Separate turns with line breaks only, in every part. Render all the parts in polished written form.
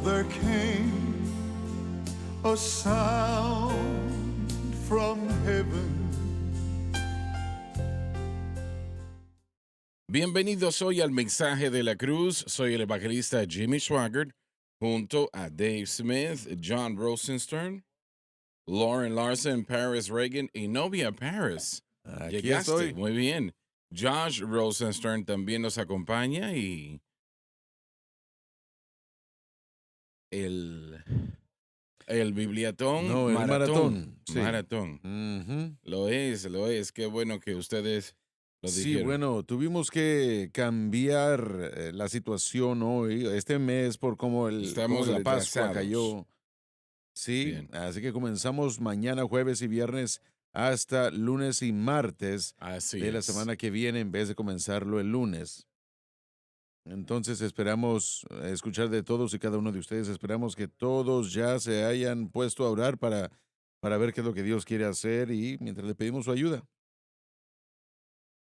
there came a sound from heaven.
Bienvenidos hoy al Mensaje de la Cruz. Soy el evangelista Jimmy Swaggart, junto a Dave Smith, John Rosenstern, Lauren Larson, Paris Reagan y novia Paris.
Aquí
Llegaste,
estoy.
muy bien. Josh Rosenstern también nos acompaña y el, el Bibliatón
No, el maratón, sí.
Maratón.
Ujú.
Lo es. Qué bueno que ustedes lo
Sí,
dijeron.
bueno, tuvimos que cambiar la situación hoy, este mes, por cómo
Estamos
la Pascua
retrasados.
cayó. Sí,
Bien,
así que comenzamos mañana, jueves y viernes, hasta lunes y martes
así
de la
es.
semana que viene, en vez de comenzarlo el lunes. Entonces esperamos escuchar de todos y cada uno de ustedes. Esperamos que todos ya se hayan puesto a orar para ver qué es lo que Dios quiere hacer y mientras le pedimos su ayuda.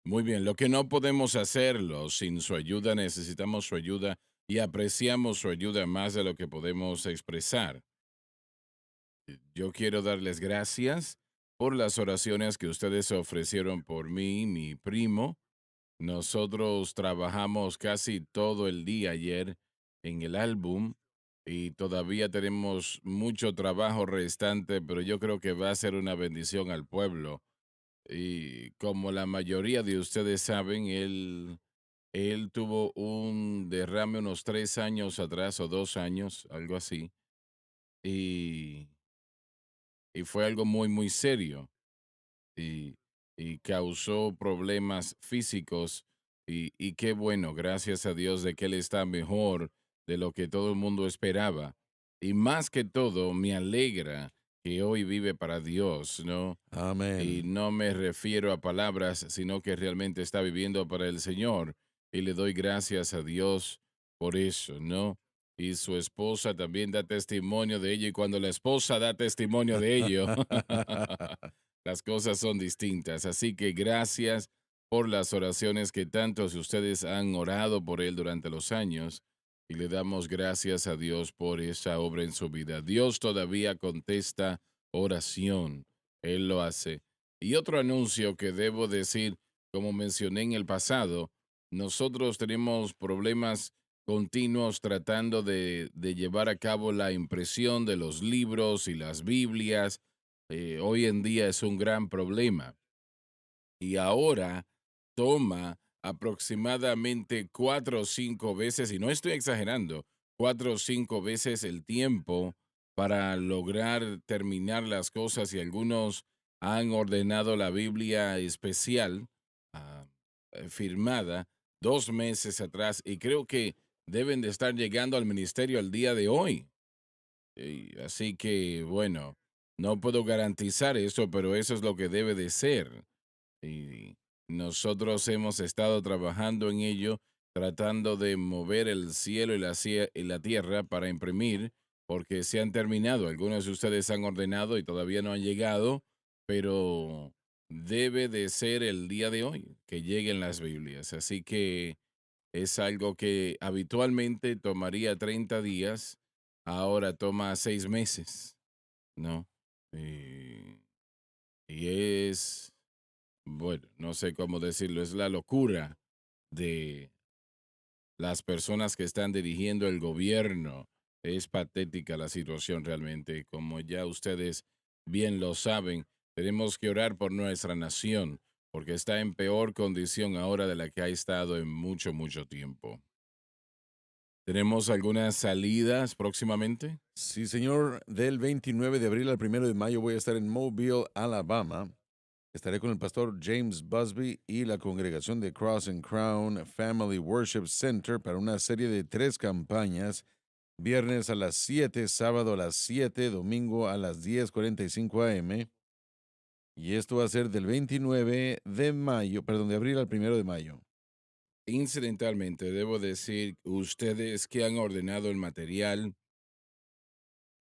Muy bien, lo que no podemos hacerlo sin su ayuda, necesitamos su ayuda y apreciamos su ayuda más de lo que podemos expresar. Yo quiero darles gracias por las oraciones que ustedes ofrecieron por mí, mi primo. Nosotros trabajamos casi todo el día ayer en el álbum y todavía tenemos mucho trabajo restante, pero yo creo que va a ser una bendición al pueblo. Y como la mayoría de ustedes saben, él tuvo un derrame unos 3 años atrás o 2 años, algo así, y, y fue algo muy, muy serio y, y causó problemas físicos y qué bueno, gracias a Dios de que él está mejor de lo que todo el mundo esperaba. Y más que todo, me alegra que hoy vive para Dios, ¿no? Y
Amén.
no me refiero a palabras, sino que realmente está viviendo para el Señor. Y le doy gracias a Dios por eso, ¿no? Y su esposa también da testimonio de ello. Y cuando la esposa da testimonio de ello, las cosas son distintas. Así que gracias por las oraciones que tantos de ustedes han orado por él durante los años. Y le damos gracias a Dios por esa obra en su vida. Dios todavía contesta oración. Él lo hace. Y otro anuncio que debo decir, como mencioné en el pasado, nosotros tenemos problemas continuos tratando de llevar a cabo la impresión de los libros y las Biblias. Hoy en día es un gran problema. Y ahora toma aproximadamente 4 o 5 veces, y no estoy exagerando, 4 o 5 veces el tiempo para lograr terminar las cosas y algunos han ordenado la Biblia especial ah, firmada 2 meses atrás y creo que deben de estar llegando al ministerio al día de hoy. Así que, bueno, no puedo garantizar eso, pero eso es lo que debe de ser. Y nosotros hemos estado trabajando en ello, tratando de mover el cielo y la tierra para imprimir, porque se han terminado. Algunos de ustedes han ordenado y todavía no han llegado, pero debe de ser el día de hoy que lleguen las Biblias. Así que es algo que habitualmente tomaría 30 días, ahora toma 6 meses, ¿no? Y, y es bueno, no sé cómo decirlo, es la locura de las personas que están dirigiendo el gobierno. Es patética la situación realmente. Como ya ustedes bien lo saben, tenemos que orar por nuestra nación, porque está en peor condición ahora de la que ha estado en mucho, mucho tiempo. ¿Tenemos algunas salidas próximamente?
Sí, señor, del 29 de abril al 1 de mayo voy a estar en Mobile, Alabama. Estaré con el pastor James Busby y la congregación de Cross and Crown Family Worship Center para una serie de 3 campañas. Viernes a las 7, sábado a las 7, domingo a las 10:45 a.m. Y esto va a ser del 29 de mayo, perdón, de abril al 1 de mayo.
Incidentalmente, debo decir, ustedes que han ordenado el material,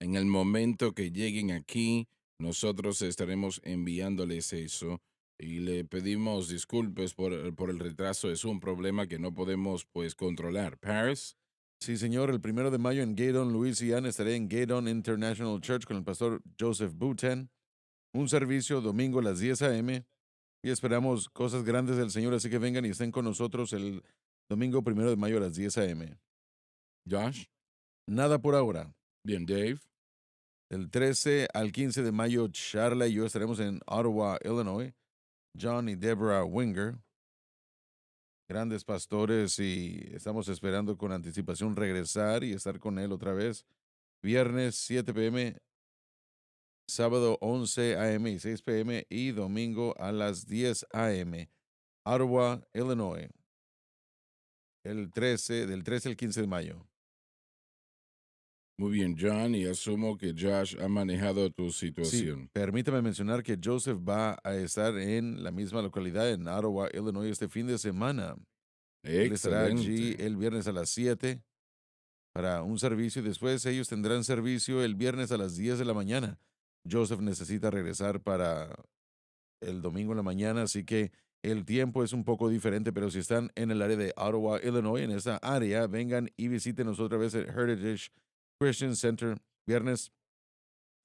en el momento que lleguen aquí, nosotros estaremos enviándoles eso y le pedimos disculpas por el retraso. Es un problema que no podemos pues controlar. Paris.
Sí, señor, el 1 de mayo en Gaydon, Louisiana, estaré en Gaydon International Church con el pastor Joseph Boutin. Un servicio domingo a las 10 a.m. y esperamos cosas grandes del Señor, así que vengan y estén con nosotros el domingo 1 de mayo a las 10 a.m.
Josh.
Nada por ahora.
Bien, Dave.
Del 13 al 15 de mayo, Charla y yo estaremos en Ottawa, Illinois. John y Deborah Winger, grandes pastores, y estamos esperando con anticipación regresar y estar con él otra vez. Viernes 7 p.m., sábado 11 a.m. y 6 p.m. y domingo a las 10 a.m. Ottawa, Illinois, del 13 al 15 de mayo.
Muy bien, John, y asumo que Josh ha manejado tu
Sí,
situación.
permítame mencionar que Joseph va a estar en la misma localidad, en Ottawa, Illinois, este fin de semana. Él estará allí
Excelente.
el viernes a las 7 para un servicio y después ellos tendrán servicio el viernes a las 10 de la mañana. Joseph necesita regresar para el domingo en la mañana, así que el tiempo es un poco diferente, pero si están en el área de Ottawa, Illinois, en esa área, vengan y visítenos otra vez el Heritage Christian Center, viernes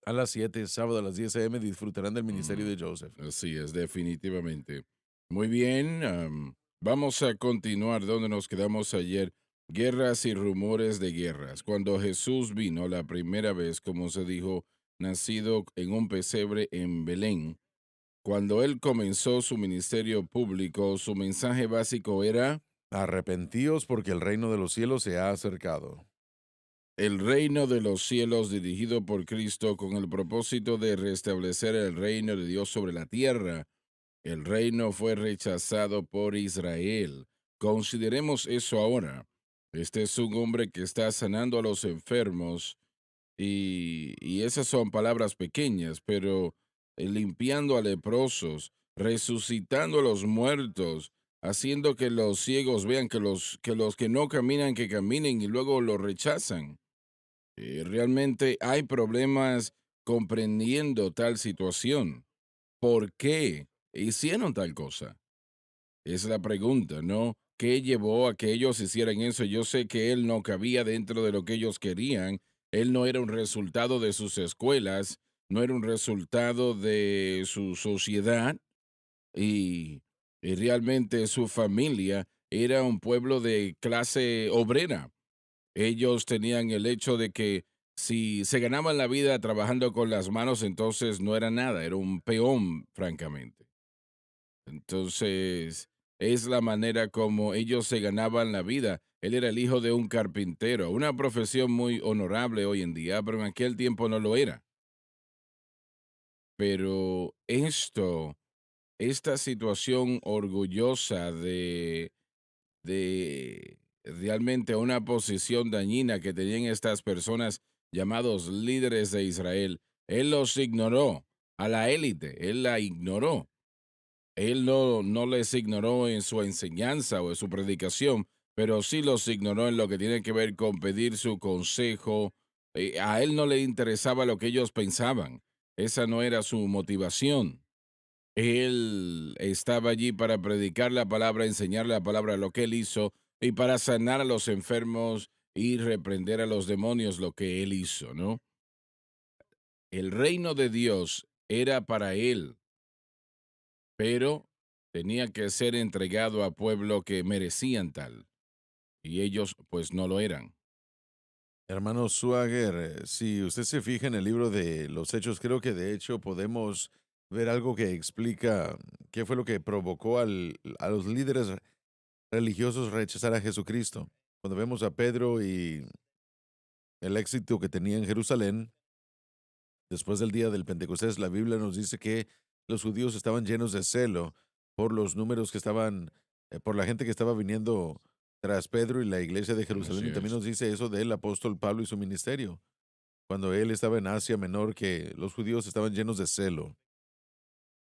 a las 7, sábado a las 10 a.m. Disfrutarán del ministerio
Mm,
de Joseph.
así es, definitivamente. Muy bien, vamos a continuar donde nos quedamos ayer. Guerras y rumores de guerras. Cuando Jesús vino la primera vez, como se dijo, nacido en un pesebre en Belén, cuando él comenzó su ministerio público, su mensaje básico era:
Arrepentíos porque el reino de los cielos se ha acercado.
el reino de los cielos dirigido por Cristo con el propósito de restablecer el reino de Dios sobre la tierra. El reino fue rechazado por Israel. Consideremos eso ahora. Este es un hombre que está sanando a los enfermos y esas son palabras pequeñas, pero limpiando a leprosos, resucitando a los muertos, haciendo que los ciegos vean, que los que no caminan, que caminen y luego lo rechazan. Realmente hay problemas comprendiendo tal situación. ¿Por qué hicieron tal cosa? Es la pregunta, ¿no? ¿Qué llevó a que ellos hicieran eso? Yo sé que él no cabía dentro de lo que ellos querían. Él no era un resultado de sus escuelas, no era un resultado de su sociedad y, y realmente su familia era un pueblo de clase obrera. Ellos tenían el hecho de que si se ganaban la vida trabajando con las manos, entonces no era nada, era un peón, francamente. Entonces, es la manera como ellos se ganaban la vida. Él era el hijo de un carpintero, una profesión muy honorable hoy en día, pero en aquel tiempo no lo era. Pero esta situación orgullosa de realmente una posición dañina que tenían estas personas llamados líderes de Israel, él los ignoró, a la élite, él la ignoró. Él no les ignoró en su enseñanza o en su predicación, pero sí los ignoró en lo que tiene que ver con pedir su consejo. A él no le interesaba lo que ellos pensaban. Esa no era su motivación. Él estaba allí para predicar la palabra, enseñar la palabra, lo que él hizo, y para sanar a los enfermos y reprender a los demonios, lo que él hizo, ¿no? El reino de Dios era para él, pero tenía que ser entregado a pueblo que merecían tal, y ellos pues no lo eran.
Hermano Swagger, si usted se fija en el libro de los Hechos, creo que de hecho podemos ver algo que explica qué fue lo que provocó a los líderes religiosos rechazar a Jesucristo. Cuando vemos a Pedro y el éxito que tenía en Jerusalén, después del día del Pentecostés, la Biblia nos dice que los judíos estaban llenos de celo por los números que estaban, por la gente que estaba viniendo tras Pedro y la iglesia de Jerusalén.
Así
Y también
es.
nos dice eso del apóstol Pablo y su ministerio. Cuando él estaba en Asia Menor, que los judíos estaban llenos de celo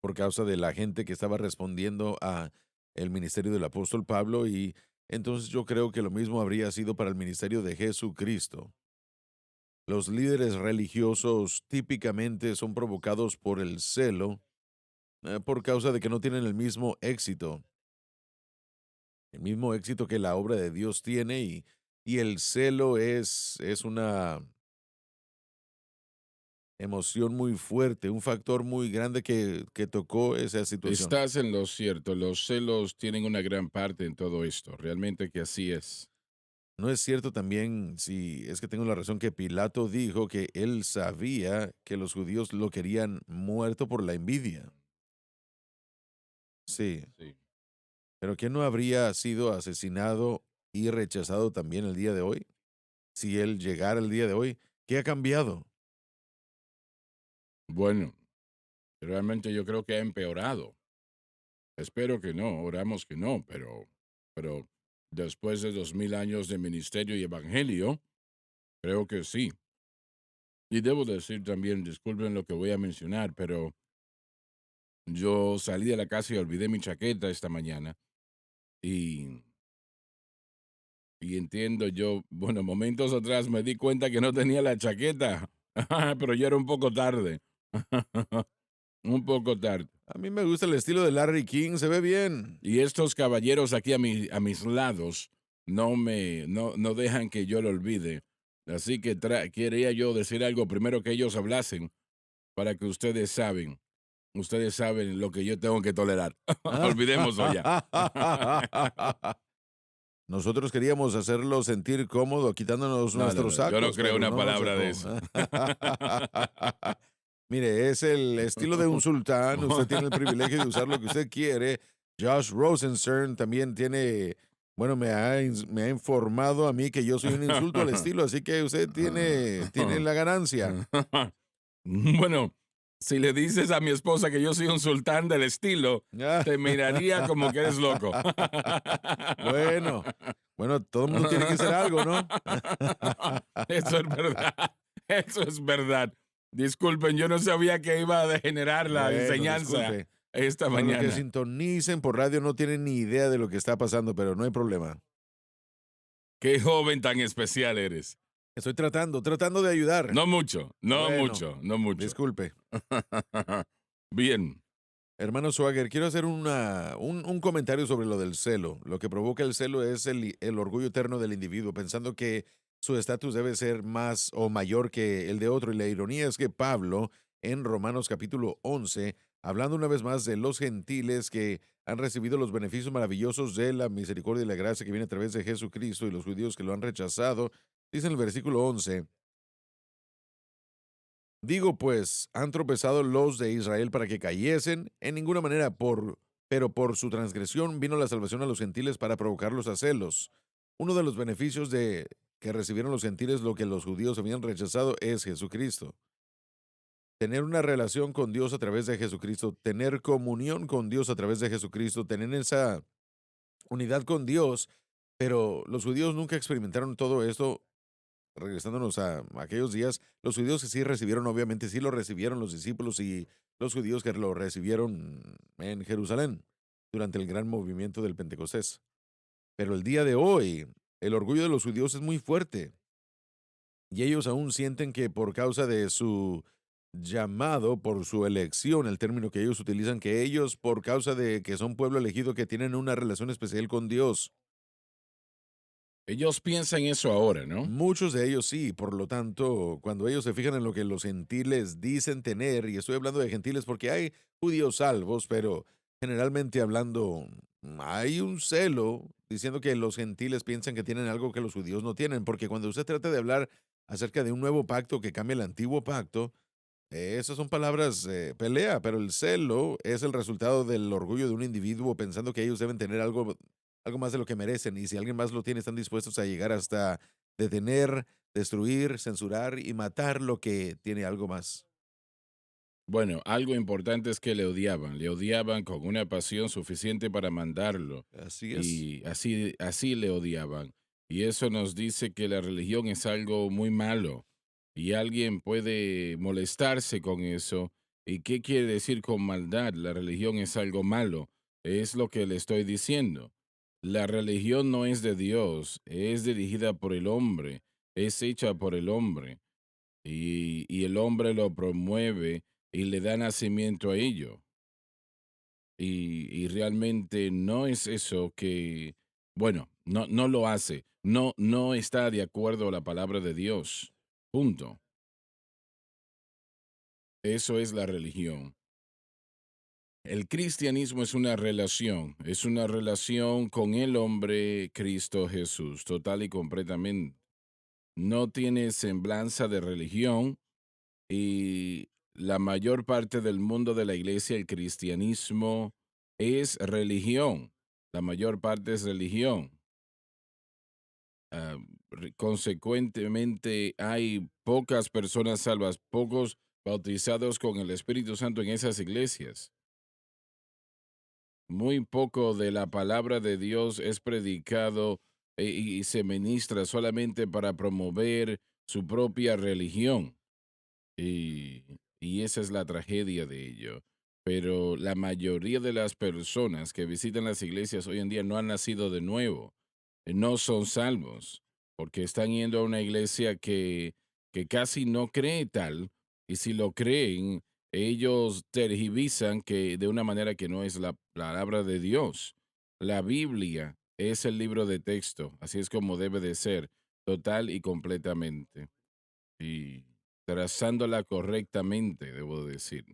por causa de la gente que estaba respondiendo a el ministerio del apóstol Pablo, y entonces yo creo que lo mismo habría sido para el ministerio de Jesucristo. Los líderes religiosos típicamente son provocados por el celo, por causa de que no tienen el mismo éxito que la obra de Dios tiene, y Y el celo es una emoción muy fuerte, un factor muy grande que tocó esa situación.
Estás en lo cierto, los celos tienen una gran parte en todo esto, realmente que así es.
¿No es cierto también, si es que tengo la razón, que Pilato dijo que él sabía que los judíos lo querían muerto por la envidia? Sí,
Sí.
pero ¿quién no habría sido asesinado y rechazado también el día de hoy? Si él llegara el día de hoy, ¿qué ha cambiado?
Bueno, realmente yo creo que ha empeorado. Espero que no, oramos que no, pero después de 2000 años de ministerio y evangelio, creo que sí. Y debo decir también, disculpen lo que voy a mencionar, pero yo salí de la casa y olvidé mi chaqueta esta mañana y, y entiendo yo, bueno, momentos atrás me di cuenta que no tenía la chaqueta, pero ya era un poco tarde, un poco tarde.
A mí me gusta el estilo de Larry King, se ve bien.
Y estos caballeros aquí a mis lados no dejan que yo lo olvide. Así que quería yo decir algo primero que ellos hablasen para que ustedes saben lo que yo tengo que tolerar. Olvidémoslo ya.
Nosotros queríamos hacerlo sentir cómodo quitándonos
No, no,
nuestros
no, yo no
sacos,
creo
pero
una
no se
palabra de
dejó.
eso.
Mire, es el estilo de un sultán. Usted tiene el privilegio de usar lo que usted quiere. Josh Rosenstern también tiene, bueno, me ha informado a mí que yo soy un insulto al estilo, así que usted tiene la ganancia.
Bueno, si le dices a mi esposa que yo soy un sultán del estilo, te miraría como que eres loco.
Bueno, bueno, todo el mundo tiene que hacer algo, ¿no?
Eso es verdad. Eso es verdad. Disculpen, yo no sabía que iba a degenerar la
Bueno,
enseñanza
disculpe.
esta
Para los que
mañana.
sintonicen por radio no tienen ni idea de lo que está pasando, pero no hay problema.
Qué joven tan especial eres.
Estoy tratando de ayudar.
No mucho, no
Bueno,
mucho, no mucho.
disculpe.
Bien.
Hermano Swagger, quiero hacer un comentario sobre lo del celo. Lo que provoca el celo es el orgullo eterno del individuo, pensando que su estatus debe ser más o mayor que el de otro. Y la ironía es que Pablo, en Romanos capítulo 11, hablando una vez más de los gentiles que han recibido los beneficios maravillosos de la misericordia y la gracia que viene a través de Jesucristo y los judíos que lo han rechazado, dice en el versículo 11. Digo pues, han tropezado los de Israel para que cayesen, en ninguna manera pero por su transgresión vino la salvación a los gentiles para provocarlos a celos. Uno de los beneficios de que recibieron los gentiles, lo que los judíos habían rechazado, es Jesucristo. Tener una relación con Dios a través de Jesucristo, tener comunión con Dios a través de Jesucristo, tener esa unidad con Dios, pero los judíos nunca experimentaron todo esto. Regresándonos a aquellos días, los judíos que sí recibieron, obviamente sí lo recibieron los discípulos y los judíos que lo recibieron en Jerusalén durante el gran movimiento del Pentecostés. Pero el día de hoy, el orgullo de los judíos es muy fuerte y ellos aún sienten que por causa de su llamado, por su elección, el término que ellos utilizan, que ellos por causa de que son pueblo elegido, que tienen una relación especial con Dios.
Ellos piensan eso ahora, ¿no?
Muchos de ellos sí, por lo tanto, cuando ellos se fijan en lo que los gentiles dicen tener, y estoy hablando de gentiles porque hay judíos salvos, pero generalmente hablando, hay un celo diciendo que los gentiles piensan que tienen algo que los judíos no tienen, porque cuando usted trata de hablar acerca de un nuevo pacto que cambia el antiguo pacto, esas son palabras pelea, pero el celo es el resultado del orgullo de un individuo pensando que ellos deben tener algo más de lo que merecen y si alguien más lo tiene están dispuestos a llegar hasta detener, destruir, censurar y matar lo que tiene algo más.
Bueno, algo importante es que le odiaban con una pasión suficiente para mandarlo,
Así es.
y así le odiaban. Y eso nos dice que la religión es algo muy malo, y alguien puede molestarse con eso. ¿Y qué quiere decir con maldad? La religión es algo malo, es lo que le estoy diciendo. La religión no es de Dios, es dirigida por el hombre, es hecha por el hombre y el hombre lo promueve y le da nacimiento a ello. Y realmente no es eso Bueno, no lo hace. No está de acuerdo a la palabra de Dios. Punto. Eso es la religión. El cristianismo es una relación con el hombre Cristo Jesús, total y completamente. No tiene semblanza de religión y la mayor parte del mundo de la iglesia, el cristianismo, es religión. La mayor parte es religión. Ah, consecuentemente, hay pocas personas salvas, pocos bautizados con el Espíritu Santo en esas iglesias. Muy poco de la palabra de Dios es predicado y se ministra solamente para promover su propia religión. Y, y esa es la tragedia de ello. Pero la mayoría de las personas que visitan las iglesias hoy en día no han nacido de nuevo, no son salvos, porque están yendo a una iglesia que casi no cree tal, y si lo creen, ellos tergiversan que de una manera que no es la palabra de Dios. La Biblia es el libro de texto, así es como debe de ser, total y completamente. Y trazándola correctamente, debo decir.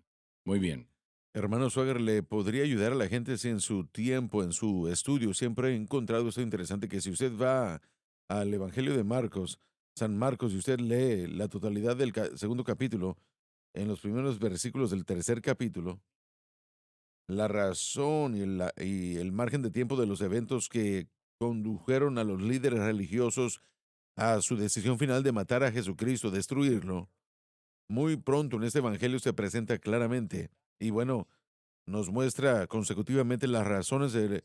Muy bien.
Hermano Swagger, ¿le podría ayudar a la gente si en su tiempo, en su estudio, siempre he encontrado esto interesante, que si usted va al Evangelio de Marcos, San Marcos, y usted lee la totalidad del segundo capítulo, en los primeros versículos del tercer capítulo, la razón y el margen de tiempo de los eventos que condujeron a los líderes religiosos a su decisión final de matar a Jesucristo, destruirlo, muy pronto en este Evangelio se presenta claramente. Y bueno, nos muestra consecutivamente las razones de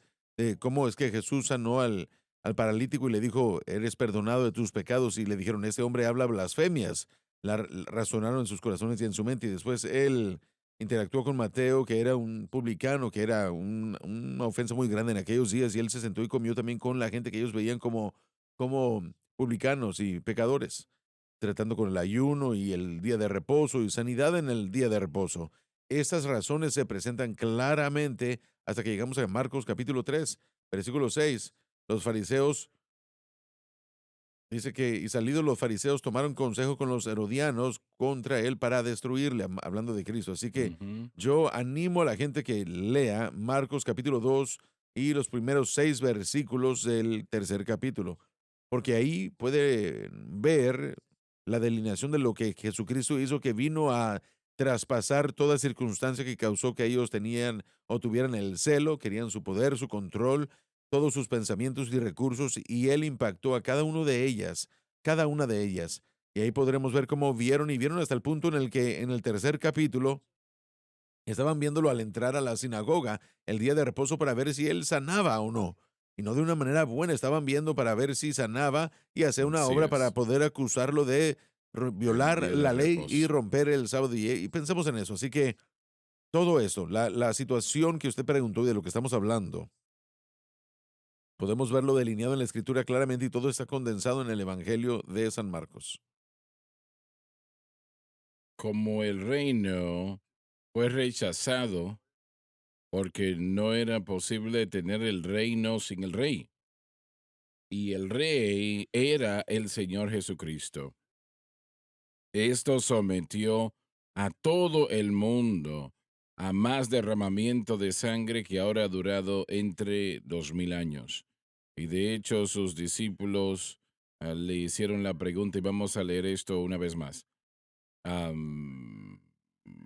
cómo es que Jesús sanó al paralítico y le dijo, eres perdonado de tus pecados. Y le dijeron, este hombre habla blasfemias. Razonaron en sus corazones y en su mente. Y después él interactuó con Mateo, que era un publicano, que era una ofensa muy grande en aquellos días. Y él se sentó y comió también con la gente que ellos veían como publicanos y pecadores, tratando con el ayuno y el día de reposo y sanidad en el día de reposo. Estas razones se presentan claramente hasta que llegamos a Marcos capítulo 3, versículo 6. Los fariseos, dice que, y salidos los fariseos tomaron consejo con los herodianos contra él para destruirle, hablando de Cristo. Así que
Ujú.
yo animo a la gente que lea Marcos capítulo 2 y los primeros 6 versículos del tercer capítulo, porque ahí puede ver la delineación de lo que Jesucristo hizo, que vino a traspasar toda circunstancia que causó que ellos tenían o tuvieran el celo, querían su poder, su control, todos sus pensamientos y recursos, y él impactó a cada uno de ellas, cada una de ellas. Y ahí podremos ver cómo vieron y vieron hasta el punto en el que en el tercer capítulo estaban viéndolo al entrar a la sinagoga el día de reposo para ver si él sanaba o no. Y no de una manera buena, estaban viendo para ver si sanaba y hacer una
Así
obra para
es.
poder acusarlo de
El
violar
día de
la ley y
reposo.
romper el sábado. Y pensemos en eso. Así que todo eso, la situación que usted preguntó y de lo que estamos hablando, podemos verlo delineado en la escritura claramente y todo está condensado en el Evangelio de San Marcos.
Como el reino fue rechazado porque no era posible tener el reino sin el rey. Y el rey era el Señor Jesucristo. Esto sometió a todo el mundo a más derramamiento de sangre que ahora ha durado entre 2000 años. Y de hecho sus discípulos le hicieron la pregunta y vamos a leer esto una vez más. Am,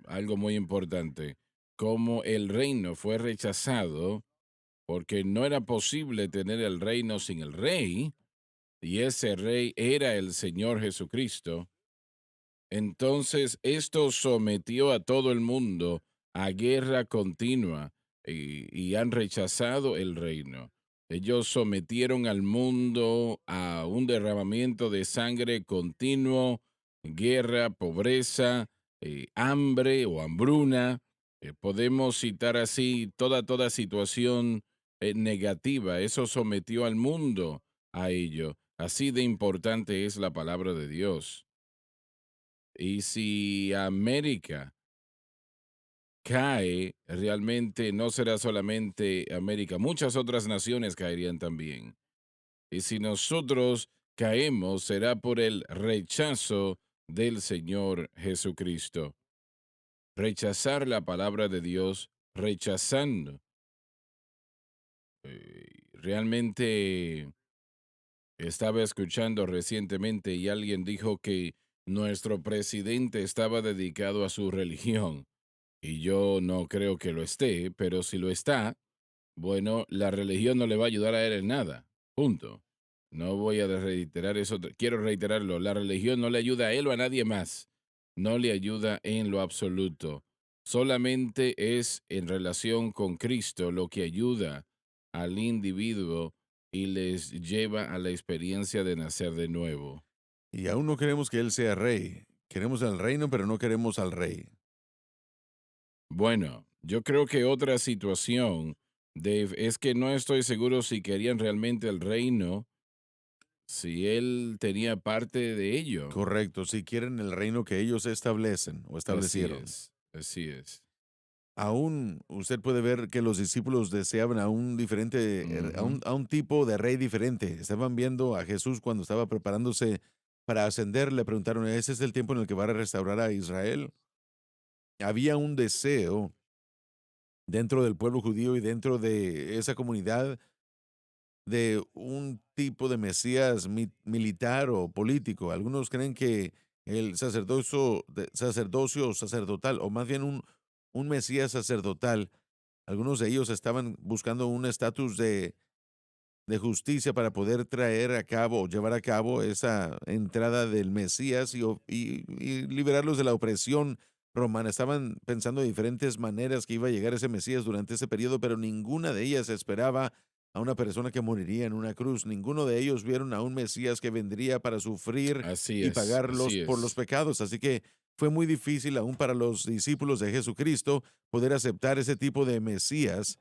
Algo muy importante. Como el reino fue rechazado porque no era posible tener el reino sin el rey, y ese rey era el Señor Jesucristo. Entonces esto sometió a todo el mundo a guerra continua y han rechazado el reino. Ellos sometieron al mundo a un derramamiento de sangre continuo, guerra, pobreza, hambre o hambruna. Podemos citar así toda situación negativa. Eso sometió al mundo a ello. Así de importante es la palabra de Dios. Y si América cae, realmente no será solamente América, muchas otras naciones caerían también. Y si nosotros caemos, será por el rechazo del Señor Jesucristo. Rechazar la palabra de Dios, rechazando. Realmente estaba escuchando recientemente y alguien dijo que nuestro presidente estaba dedicado a su religión. Y yo no creo que lo esté, pero si lo está, bueno, la religión no le va a ayudar a él en nada. Punto. No voy a reiterar eso. Quiero reiterarlo. La religión no le ayuda a él o a nadie más. No le ayuda en lo absoluto. Solamente es en relación con Cristo lo que ayuda al individuo y les lleva a la experiencia de nacer de nuevo.
Y aún no queremos que Él sea rey. Queremos el reino, pero no queremos al rey.
Bueno, yo creo que otra situación, Dave, es que no estoy seguro si querían realmente el reino, si él tenía parte de ello.
Correcto, si quieren el reino que ellos establecen o
Así
establecieron.
es, así es.
Aún usted puede ver que los discípulos deseaban a un diferente,
Ujú.
a un tipo de rey diferente. Estaban viendo a Jesús cuando estaba preparándose para ascender. Le preguntaron, ¿ese es el tiempo en el que va a restaurar a Israel? Había un deseo dentro del pueblo judío y dentro de esa comunidad de un tipo de Mesías militar o político. Algunos creen que el sacerdocio sacerdotal, o más bien un Mesías sacerdotal, algunos de ellos estaban buscando un estatus de justicia para poder traer a cabo o llevar a cabo esa entrada del Mesías y liberarlos de la opresión romana. Estaban pensando de diferentes maneras que iba a llegar ese Mesías durante ese periodo, pero ninguna de ellas esperaba a una persona que moriría en una cruz. Ninguno de ellos vieron a un Mesías que vendría para sufrir
Así
y
es,
pagar
así
por los
es.
pecados. Así que fue muy difícil aún para los discípulos de Jesucristo poder aceptar ese tipo de Mesías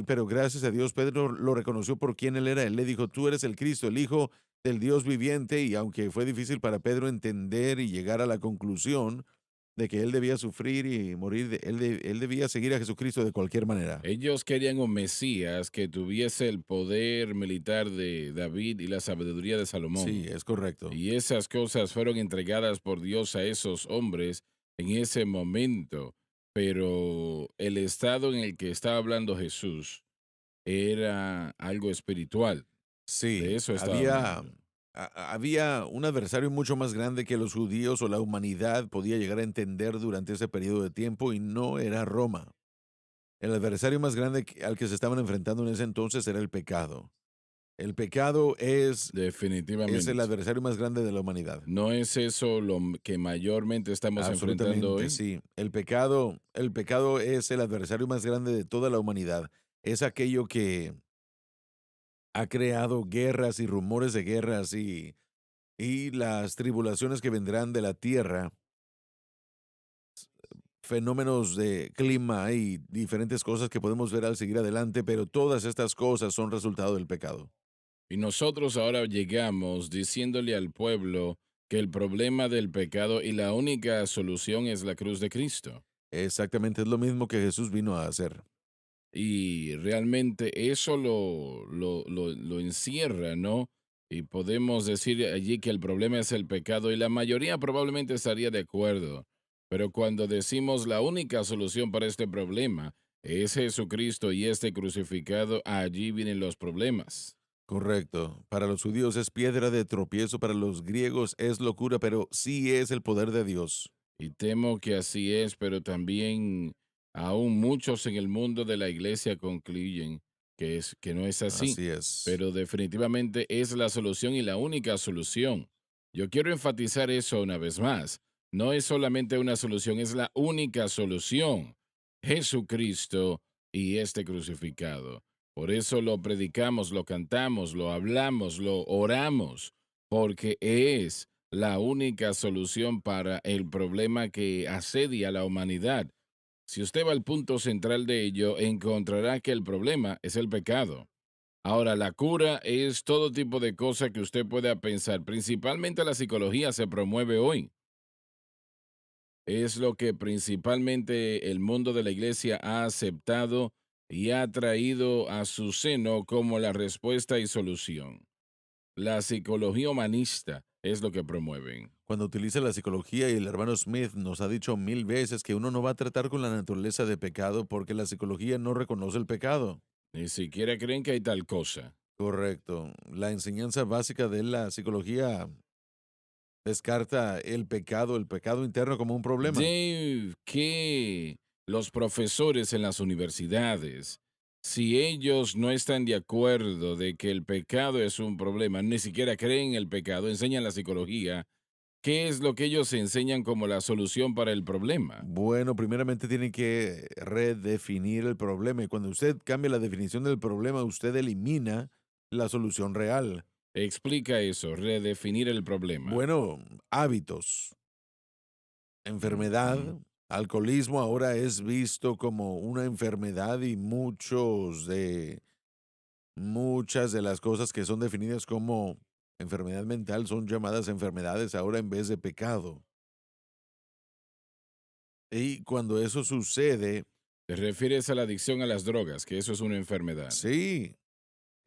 pero gracias a Dios, Pedro lo reconoció por quién él era. Él le dijo, tú eres el Cristo, el Hijo del Dios viviente. Y aunque fue difícil para Pedro entender y llegar a la conclusión de que él debía sufrir y morir, él debía seguir a Jesucristo de cualquier manera.
Ellos querían un Mesías que tuviese el poder militar de David y la sabiduría de
Sí,
Salomón.
es correcto.
Y esas cosas fueron entregadas por Dios a esos hombres en ese momento. Pero el estado en el que estaba hablando Jesús era algo espiritual. De
Sí,
eso estaba hablando.
había un adversario mucho más grande que los judíos o la humanidad podía llegar a entender durante ese periodo de tiempo y no era Roma. El adversario más grande al que se estaban enfrentando en ese entonces era el pecado. El pecado es el
Definitivamente.
adversario más grande de la humanidad.
¿No es eso que mayormente estamos enfrentando
Absolutamente,
hoy?
sí. El pecado es el adversario más grande de toda la humanidad. Es aquello que ha creado guerras y rumores de guerras y las tribulaciones que vendrán de la tierra, fenómenos de clima y diferentes cosas que podemos ver al seguir adelante, pero todas estas cosas son resultado del pecado.
Y nosotros ahora llegamos diciéndole al pueblo que el problema del pecado y la única solución es la cruz de Cristo.
Exactamente, es lo mismo que Jesús vino a hacer.
Y realmente eso lo encierra, ¿no? Y podemos decir allí que el problema es el pecado y la mayoría probablemente estaría de acuerdo. Pero cuando decimos la única solución para este problema es Jesucristo y este crucificado, allí vienen los problemas.
Correcto. Para los judíos es piedra de tropiezo, para los griegos es locura, pero sí es el poder de Dios.
Y temo que así es, pero también aún muchos en el mundo de la iglesia concluyen que no es así.
Así es.
Pero definitivamente es la solución y la única solución. Yo quiero enfatizar eso una vez más. No es solamente una solución, es la única solución. Jesucristo y este crucificado. Por eso lo predicamos, lo cantamos, lo hablamos, lo oramos, porque es la única solución para el problema que asedia a la humanidad. Si usted va al punto central de ello, encontrará que el problema es el pecado. Ahora, la cura es todo tipo de cosas que usted pueda pensar. Principalmente la psicología se promueve hoy. es lo que principalmente el mundo de la iglesia ha aceptado y ha traído a su seno como la respuesta y solución. La psicología humanista es lo que promueven.
Cuando utiliza la psicología, y el hermano Smith nos ha dicho 1000 veces que uno no va a tratar con la naturaleza de pecado porque la psicología no reconoce el pecado.
Ni siquiera creen que hay tal cosa.
Correcto. La enseñanza básica de la psicología descarta el pecado interno como un problema.
De que los profesores en las universidades, si ellos no están de acuerdo de que el pecado es un problema, ni siquiera creen en el pecado, enseñan la psicología, ¿qué es lo que ellos enseñan como la solución para el problema?
Bueno, primeramente tienen que redefinir el problema y cuando usted cambia la definición del problema, usted elimina la solución real.
Explica eso, redefinir el problema.
Bueno, hábitos,
Ujú.
enfermedad, alcoholismo ahora es visto como una enfermedad y muchas de las cosas que son definidas como enfermedad mental son llamadas enfermedades ahora en vez de pecado. Y cuando eso sucede,
Te refieres a la adicción a las drogas, que eso es una enfermedad.
sí,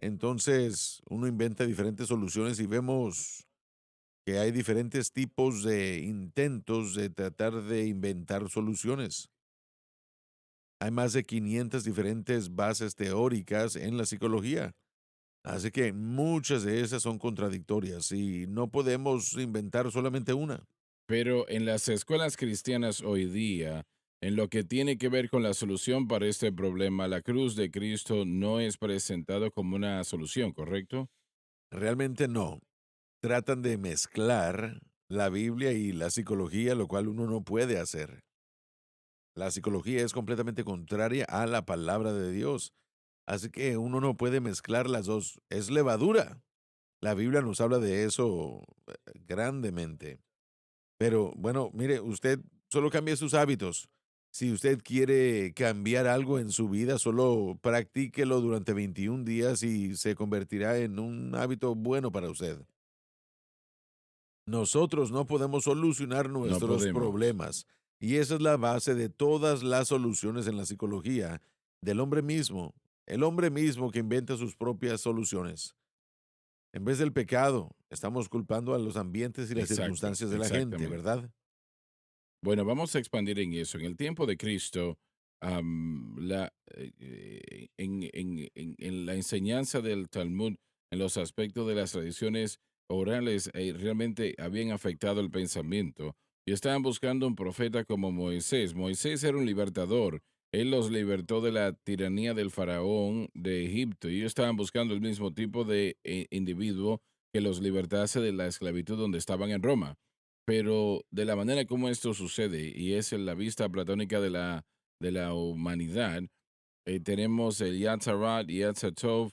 entonces uno inventa diferentes soluciones y vemos que hay diferentes tipos de intentos de tratar de inventar soluciones. Hay más de 500 diferentes bases teóricas en la psicología. Así que muchas de esas son contradictorias y no podemos inventar solamente una.
Pero en las escuelas cristianas hoy día, en lo que tiene que ver con la solución para este problema, la cruz de Cristo no es presentado como una solución, ¿correcto?
Realmente no. Tratan de mezclar la Biblia y la psicología, lo cual uno no puede hacer. La psicología es completamente contraria a la palabra de Dios. Así que uno no puede mezclar las dos. Es levadura. La Biblia nos habla de eso grandemente. Pero bueno, mire, usted solo cambie sus hábitos. Si usted quiere cambiar algo en su vida, solo practíquelo durante 21 días y se convertirá en un hábito bueno para usted. Nosotros no podemos solucionar
No
nuestros
podemos.
problemas. Y esa es la base de todas las soluciones en la psicología del hombre mismo. El hombre mismo que inventa sus propias soluciones. En vez del pecado, estamos culpando a los ambientes y las
Exacto,
circunstancias de la gente,
exactamente.
¿verdad?
Bueno, vamos a expandir en eso. En el tiempo de Cristo, en la enseñanza del Talmud, en los aspectos de las tradiciones orales, realmente habían afectado el pensamiento y estaban buscando un profeta como Moisés. Moisés era un libertador. Él los libertó de la tiranía del faraón de Egipto y ellos estaban buscando el mismo tipo de individuo que los libertase de la esclavitud donde estaban en Roma. Pero de la manera como esto sucede, y es en la vista platónica de la humanidad, tenemos el Yatzarat y Yatzatov,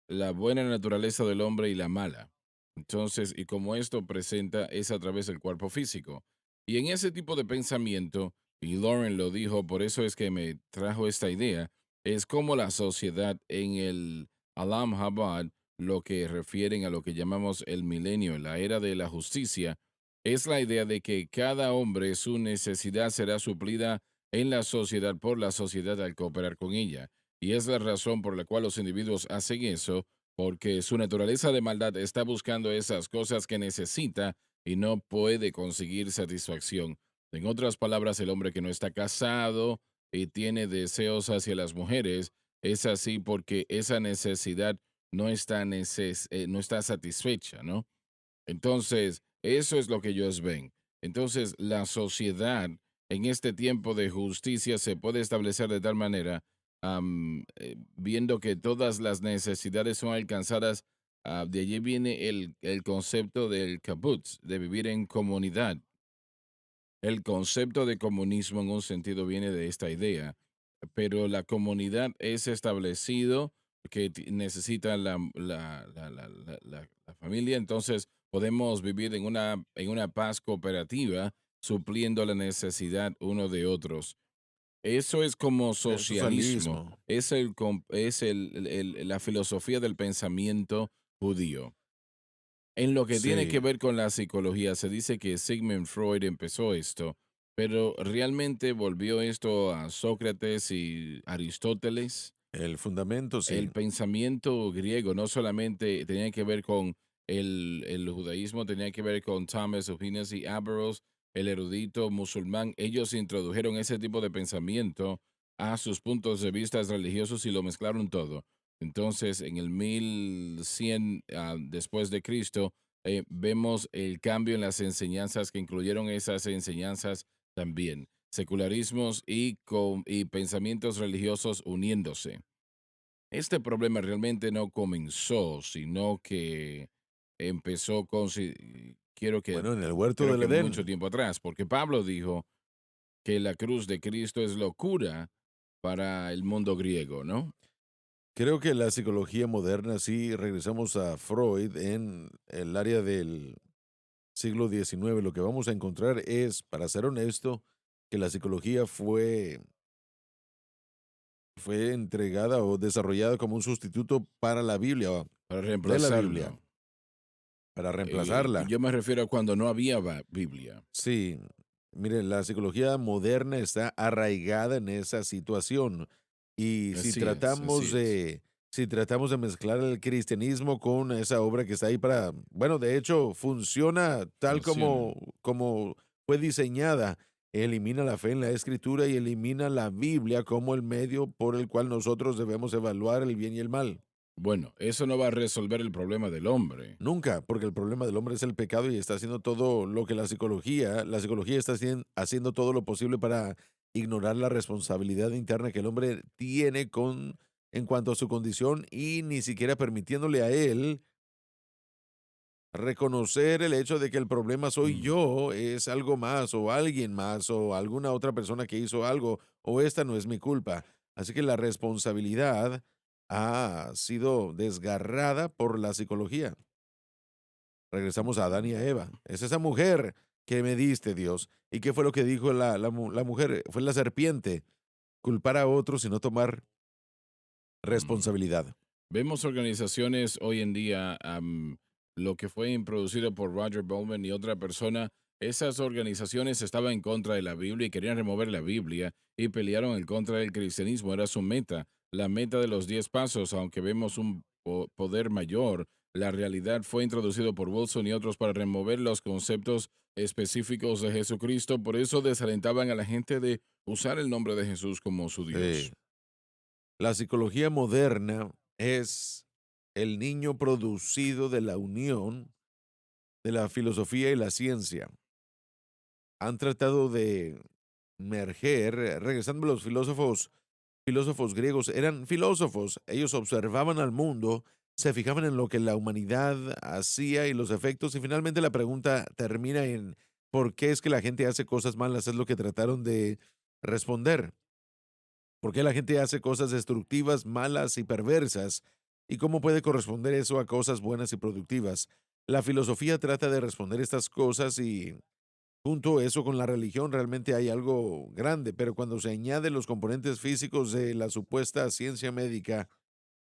la buena naturaleza del hombre y la mala. Entonces, y como esto presenta, es a través del cuerpo físico. Y en ese tipo de pensamiento, y Lauren lo dijo, por eso es que me trajo esta idea, es como la sociedad en el Alam Habad, lo que refieren a lo que llamamos el milenio, la era de la justicia, es la idea de que cada hombre su necesidad será suplida en la sociedad por la sociedad al cooperar con ella. Y es la razón por la cual los individuos hacen eso, porque su naturaleza de maldad está buscando esas cosas que necesita y no puede conseguir satisfacción. En otras palabras, el hombre que no está casado y tiene deseos hacia las mujeres es así porque esa necesidad no está satisfecha, ¿no? Entonces, eso es lo que ellos ven. Entonces, la sociedad en este tiempo de justicia se puede establecer de tal manera, viendo que todas las necesidades son alcanzadas. De allí viene el concepto del kibbutz, de vivir en comunidad. El concepto de comunismo en un sentido viene de esta idea, pero la comunidad es establecido que necesita la familia, entonces podemos vivir en una paz cooperativa, supliendo la necesidad uno de otros. Eso es como
El
socialismo,
socialismo.
es, es la filosofía del pensamiento judío. En lo que tiene que
Sí,
ver con la psicología, se dice que Sigmund Freud empezó esto Pero realmente volvió esto a Sócrates y Aristóteles.
El fundamento, sí.
El pensamiento griego no solamente tenía que ver con el judaísmo, tenía que ver con Thomas Aquinas y Averroes, el erudito musulmán. Ellos introdujeron ese tipo de pensamiento a sus puntos de vista religiosos y lo mezclaron todo. Entonces, en el 1100 después de Cristo, vemos el cambio en las enseñanzas que incluyeron esas enseñanzas también, secularismos y pensamientos religiosos uniéndose. Este problema realmente no comenzó, sino que empezó con, quiero que,
Bueno, en el huerto
creo
del
que mucho
Edén.
tiempo atrás, porque Pablo dijo que la cruz de Cristo es locura para el mundo griego, ¿no?
Creo que la psicología moderna, sí, regresamos a Freud en el área del siglo XIX, lo que vamos a encontrar es, para ser honesto, que la psicología fue entregada o desarrollada como un sustituto para la Biblia, o
Para
de la Biblia,
reemplazarlo.
para reemplazarla.
Yo me refiero a cuando no había Biblia.
Sí, mire, la psicología moderna está arraigada en esa situación. Y si
Así es, así
tratamos
es.
de, si tratamos de mezclar el cristianismo con esa obra que está ahí para, bueno, de hecho, funciona tal
Funciona.
como fue diseñada. Elimina la fe en la escritura y elimina la Biblia como el medio por el cual nosotros debemos evaluar el bien y el mal.
Bueno, eso no va a resolver el problema del hombre.
Nunca, porque el problema del hombre es el pecado y está haciendo todo lo que la psicología está haciendo todo lo posible para ignorar la responsabilidad interna que el hombre tiene en cuanto a su condición y ni siquiera permitiéndole a él reconocer el hecho de que el problema soy
Mm.
yo, es algo más o alguien más o alguna otra persona que hizo algo o esta no es mi culpa. Así que la responsabilidad ha sido desgarrada por la psicología. Regresamos a Adán y a Eva. Es esa mujer que me diste, Dios. ¿Y qué fue lo que dijo la mujer? Fue la serpiente. Culpar a otros y no tomar
Mm.
responsabilidad.
Vemos organizaciones hoy en día, lo que fue introducido por Roger Bowman y otra persona, esas organizaciones estaban en contra de la Biblia y querían remover la Biblia y pelearon en contra del cristianismo, era su meta, la meta de los 10 pasos, aunque vemos un poder mayor, la realidad fue introducido por Wilson y otros para remover los conceptos específicos de Jesucristo, por eso desalentaban a la gente de usar el nombre de Jesús como su
Sí.
Dios.
La psicología moderna es el niño producido de la unión de la filosofía y la ciencia. Han tratado de merger, regresando a los filósofos griegos, eran filósofos, ellos observaban al mundo, se fijaban en lo que la humanidad hacía y los efectos, y finalmente la pregunta termina en ¿por qué es que la gente hace cosas malas? Es lo que trataron de responder. ¿Por qué la gente hace cosas destructivas, malas y perversas? ¿Y cómo puede corresponder eso a cosas buenas y productivas? La filosofía trata de responder estas cosas y junto a eso con la religión realmente hay algo grande, pero cuando se añaden los componentes físicos de la supuesta ciencia médica,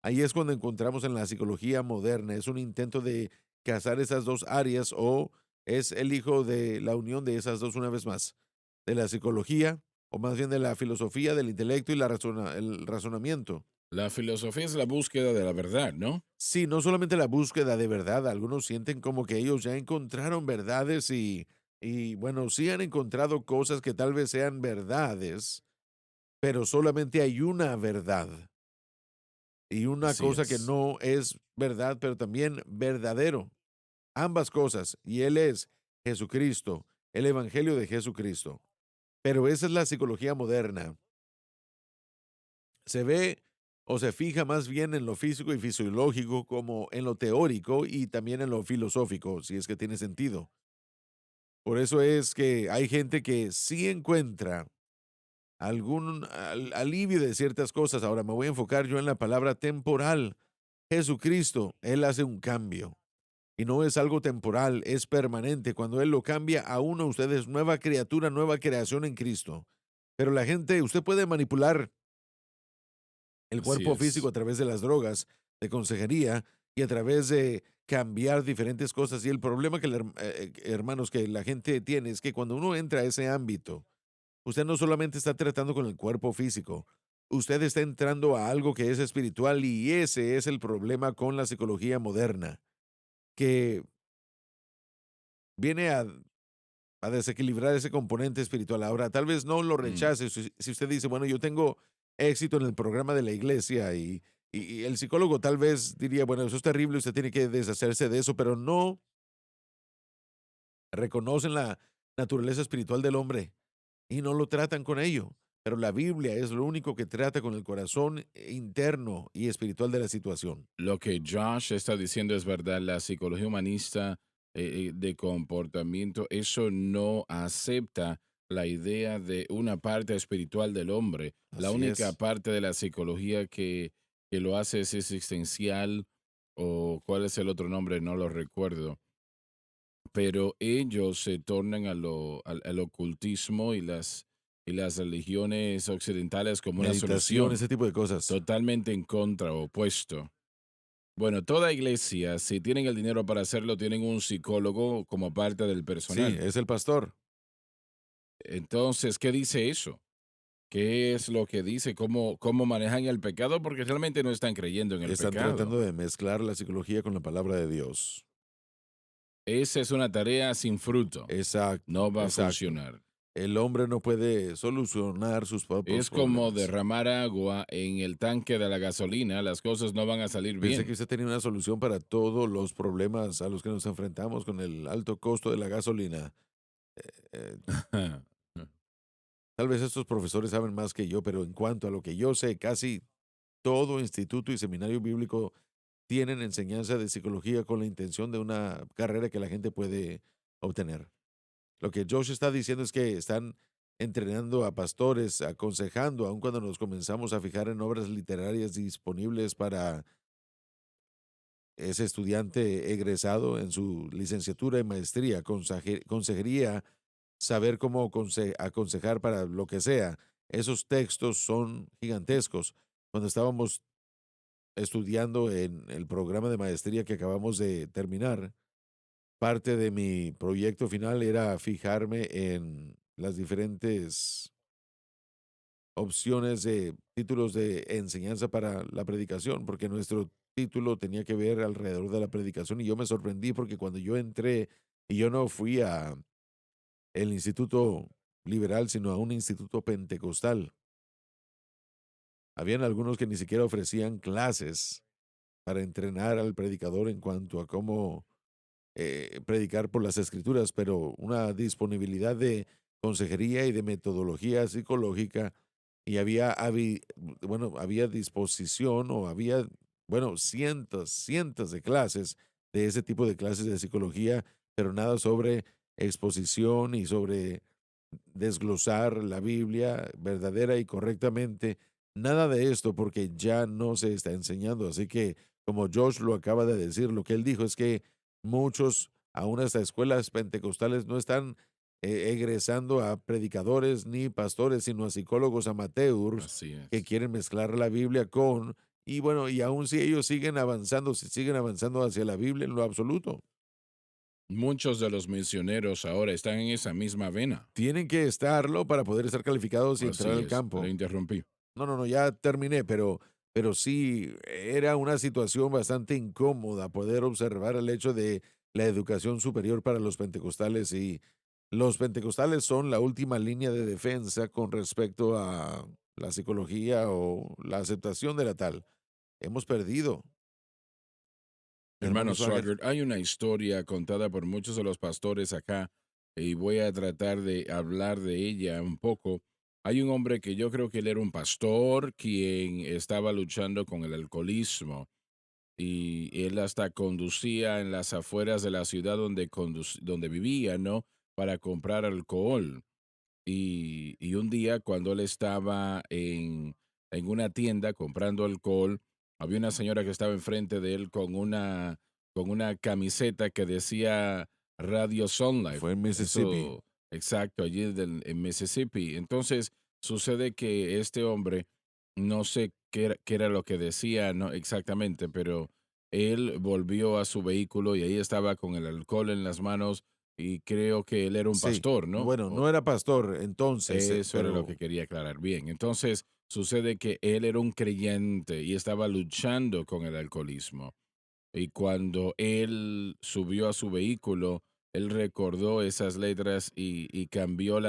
ahí es cuando encontramos en la psicología moderna, es un intento de casar esas dos áreas o es el hijo de la unión de esas dos una vez más, de la psicología o más bien de la filosofía, del intelecto y el razonamiento.
La filosofía es la búsqueda de la verdad, ¿no?
Sí, no solamente la búsqueda de verdad, algunos sienten como que ellos ya encontraron verdades y bueno, sí han encontrado cosas que tal vez sean verdades, pero solamente hay una verdad y una
Así
cosa que
es.
no es verdad, pero también verdadero. Ambas cosas, y Él es Jesucristo, el Evangelio de Jesucristo. Pero esa es la psicología moderna. Se ve o se fija más bien en lo físico y fisiológico como en lo teórico y también en lo filosófico, si es que tiene sentido. Por eso es que hay gente que sí encuentra algún alivio de ciertas cosas. Ahora me voy a enfocar yo en la palabra temporal. Jesucristo, Él hace un cambio. Y no es algo temporal, es permanente. Cuando Él lo cambia a uno, usted es nueva criatura, nueva creación en Cristo. Pero la gente, usted puede manipular el
Así
cuerpo físico
es.
a través de las drogas, de consejería y a través de cambiar diferentes cosas. Y el problema que, hermanos, que la gente tiene es que cuando uno entra a ese ámbito, usted no solamente está tratando con el cuerpo físico, usted está entrando a algo que es espiritual y ese es el problema con la psicología moderna, que viene a desequilibrar ese componente espiritual. Ahora, tal vez no lo
Mm.
rechace si usted dice, bueno, yo tengo éxito en el programa de la iglesia y el psicólogo tal vez diría, bueno, eso es terrible, usted tiene que deshacerse de eso, pero no reconocen la naturaleza espiritual del hombre y no lo tratan con ello. Pero la Biblia es lo único que trata con el corazón interno y espiritual de la situación.
Lo que Josh está diciendo es verdad, la psicología humanista de comportamiento, eso no acepta la idea de una parte espiritual del hombre. La
Así
única
es.
parte de la psicología que lo hace es existencial o cuál es el otro nombre, no lo recuerdo, pero ellos se tornan al ocultismo y las religiones occidentales como una
Meditación,
solución
ese tipo de cosas.
totalmente en contra, opuesto. Bueno, toda iglesia, si tienen el dinero para hacerlo, tienen un psicólogo como parte del
Sí,
personal.
es el pastor.
Entonces, ¿qué dice eso? ¿Qué es lo que dice? ¿Cómo manejan el pecado? Porque realmente no están creyendo en el
Están
pecado.
tratando de mezclar la psicología con la palabra de Dios.
Esa es una tarea sin fruto.
Exacto,
No va a
exacto.
funcionar.
El hombre no puede solucionar sus propios
Es como
problemas.
derramar agua en el tanque de la gasolina. Las cosas no van a salir
Pensé que
bien.
usted tenía una solución para todos los problemas a los que nos enfrentamos con el alto costo de la gasolina. Eh, Tal vez estos profesores saben más que yo, pero en cuanto a lo que yo sé, casi todo instituto y seminario bíblico tienen enseñanza de psicología con la intención de una carrera que la gente puede obtener. Lo que Josh está diciendo es que están entrenando a pastores, aconsejando, aun cuando nos comenzamos a fijar en obras literarias disponibles para ese estudiante egresado en su licenciatura y maestría, consejería, saber cómo aconsejar para lo que sea. Esos textos son gigantescos. Cuando estábamos estudiando en el programa de maestría que acabamos de terminar, parte de mi proyecto final era fijarme en las diferentes opciones de títulos de enseñanza para la predicación, porque nuestro título tenía que ver alrededor de la predicación y yo me sorprendí porque cuando yo entré y yo no fui a el instituto liberal, sino a un instituto pentecostal, habían algunos que ni siquiera ofrecían clases para entrenar al predicador en cuanto a cómo predicar por las escrituras, pero una disponibilidad de consejería y de metodología psicológica y bueno, había disposición o había, bueno, cientos de clases de ese tipo de clases de psicología, pero nada sobre exposición y sobre desglosar la Biblia verdadera y correctamente. Nada de esto porque ya no se está enseñando. Así que, como Josh lo acaba de decir, lo que él dijo es que muchos, aún hasta escuelas pentecostales, no están egresando a predicadores ni pastores, sino a psicólogos amateurs
Así
que
es.
quieren mezclar la Biblia con, y bueno, y aún si ellos siguen avanzando, si siguen avanzando hacia la Biblia en lo absoluto.
Muchos de los misioneros ahora están en esa misma vena.
Tienen que estarlo para poder estar calificados y entrar
Así
al
es. Le
campo.
interrumpí.
No, ya terminé, pero sí, era una situación bastante incómoda poder observar el hecho de la educación superior para los pentecostales y los pentecostales son la última línea de defensa con respecto a la psicología o la aceptación de la tal. Hemos perdido, hermano
Hermano
Swagger.
Swagger, hay una historia contada por muchos de los pastores acá y voy a tratar de hablar de ella un poco. Hay un hombre que yo creo que él era un pastor quien estaba luchando con el alcoholismo y él hasta conducía en las afueras de la ciudad donde vivía, ¿no? Para comprar alcohol. Y un día cuando él estaba en una tienda comprando alcohol, había una señora que estaba enfrente de él con una camiseta que decía Radio Sun Life.
Fue en Mississippi.
Eso, exacto, allí en Mississippi. Entonces, sucede que este hombre, no sé qué era lo que decía, no exactamente, pero él volvió a su vehículo y ahí estaba con el alcohol en las manos y creo que él era un
Sí.
pastor, ¿no?
Bueno, no era pastor entonces,
Eso era lo que
pero
quería aclarar. Bien, entonces sucede que él era un creyente y estaba luchando con el alcoholismo. Y cuando él subió a su vehículo, él recordó esas letras y cambió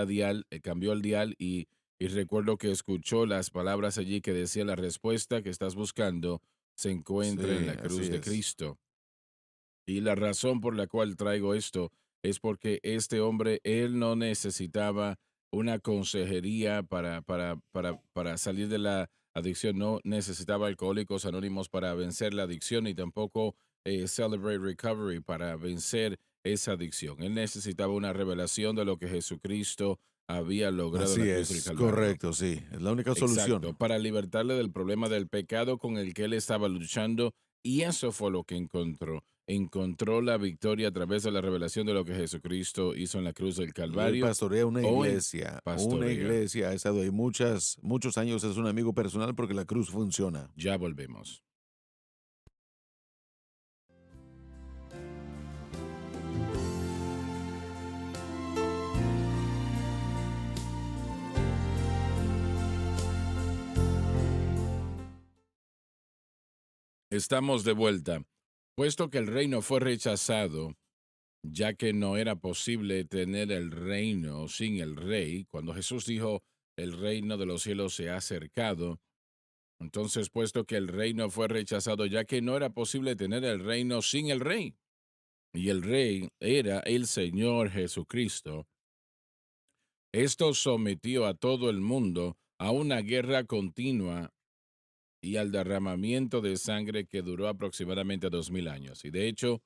cambió el dial y recuerdo que escuchó las palabras allí que decía la respuesta que estás buscando se encuentra en
sí,
la
así
cruz de
es.
Cristo. Y la razón por la cual traigo esto es porque este hombre, él no necesitaba una consejería para salir de la adicción, no necesitaba Alcohólicos Anónimos para vencer la adicción y tampoco Celebrate Recovery para vencer esa adicción. Él necesitaba una revelación de lo que Jesucristo había logrado en la
Así
cruz del
es,
Calvario.
correcto, sí, es la única
Exacto,
solución.
para libertarle del problema del pecado con el que él estaba luchando, y eso fue lo que encontró. Encontró la victoria a través de la revelación de lo que Jesucristo hizo en la cruz del
Y él
Calvario
pastorea
o en
una
pastorea.
iglesia, ha estado ahí muchos años, es un amigo personal porque la cruz funciona.
Ya volvemos. Estamos de vuelta. Puesto que el reino fue rechazado, ya que no era posible tener el reino sin el rey, cuando Jesús dijo, el reino de los cielos se ha acercado. Entonces, puesto que el reino fue rechazado, ya que no era posible tener el reino sin el rey, y el rey era el Señor Jesucristo, esto sometió a todo el mundo a una guerra continua y al derramamiento de sangre que duró aproximadamente 2000 años. Y de hecho,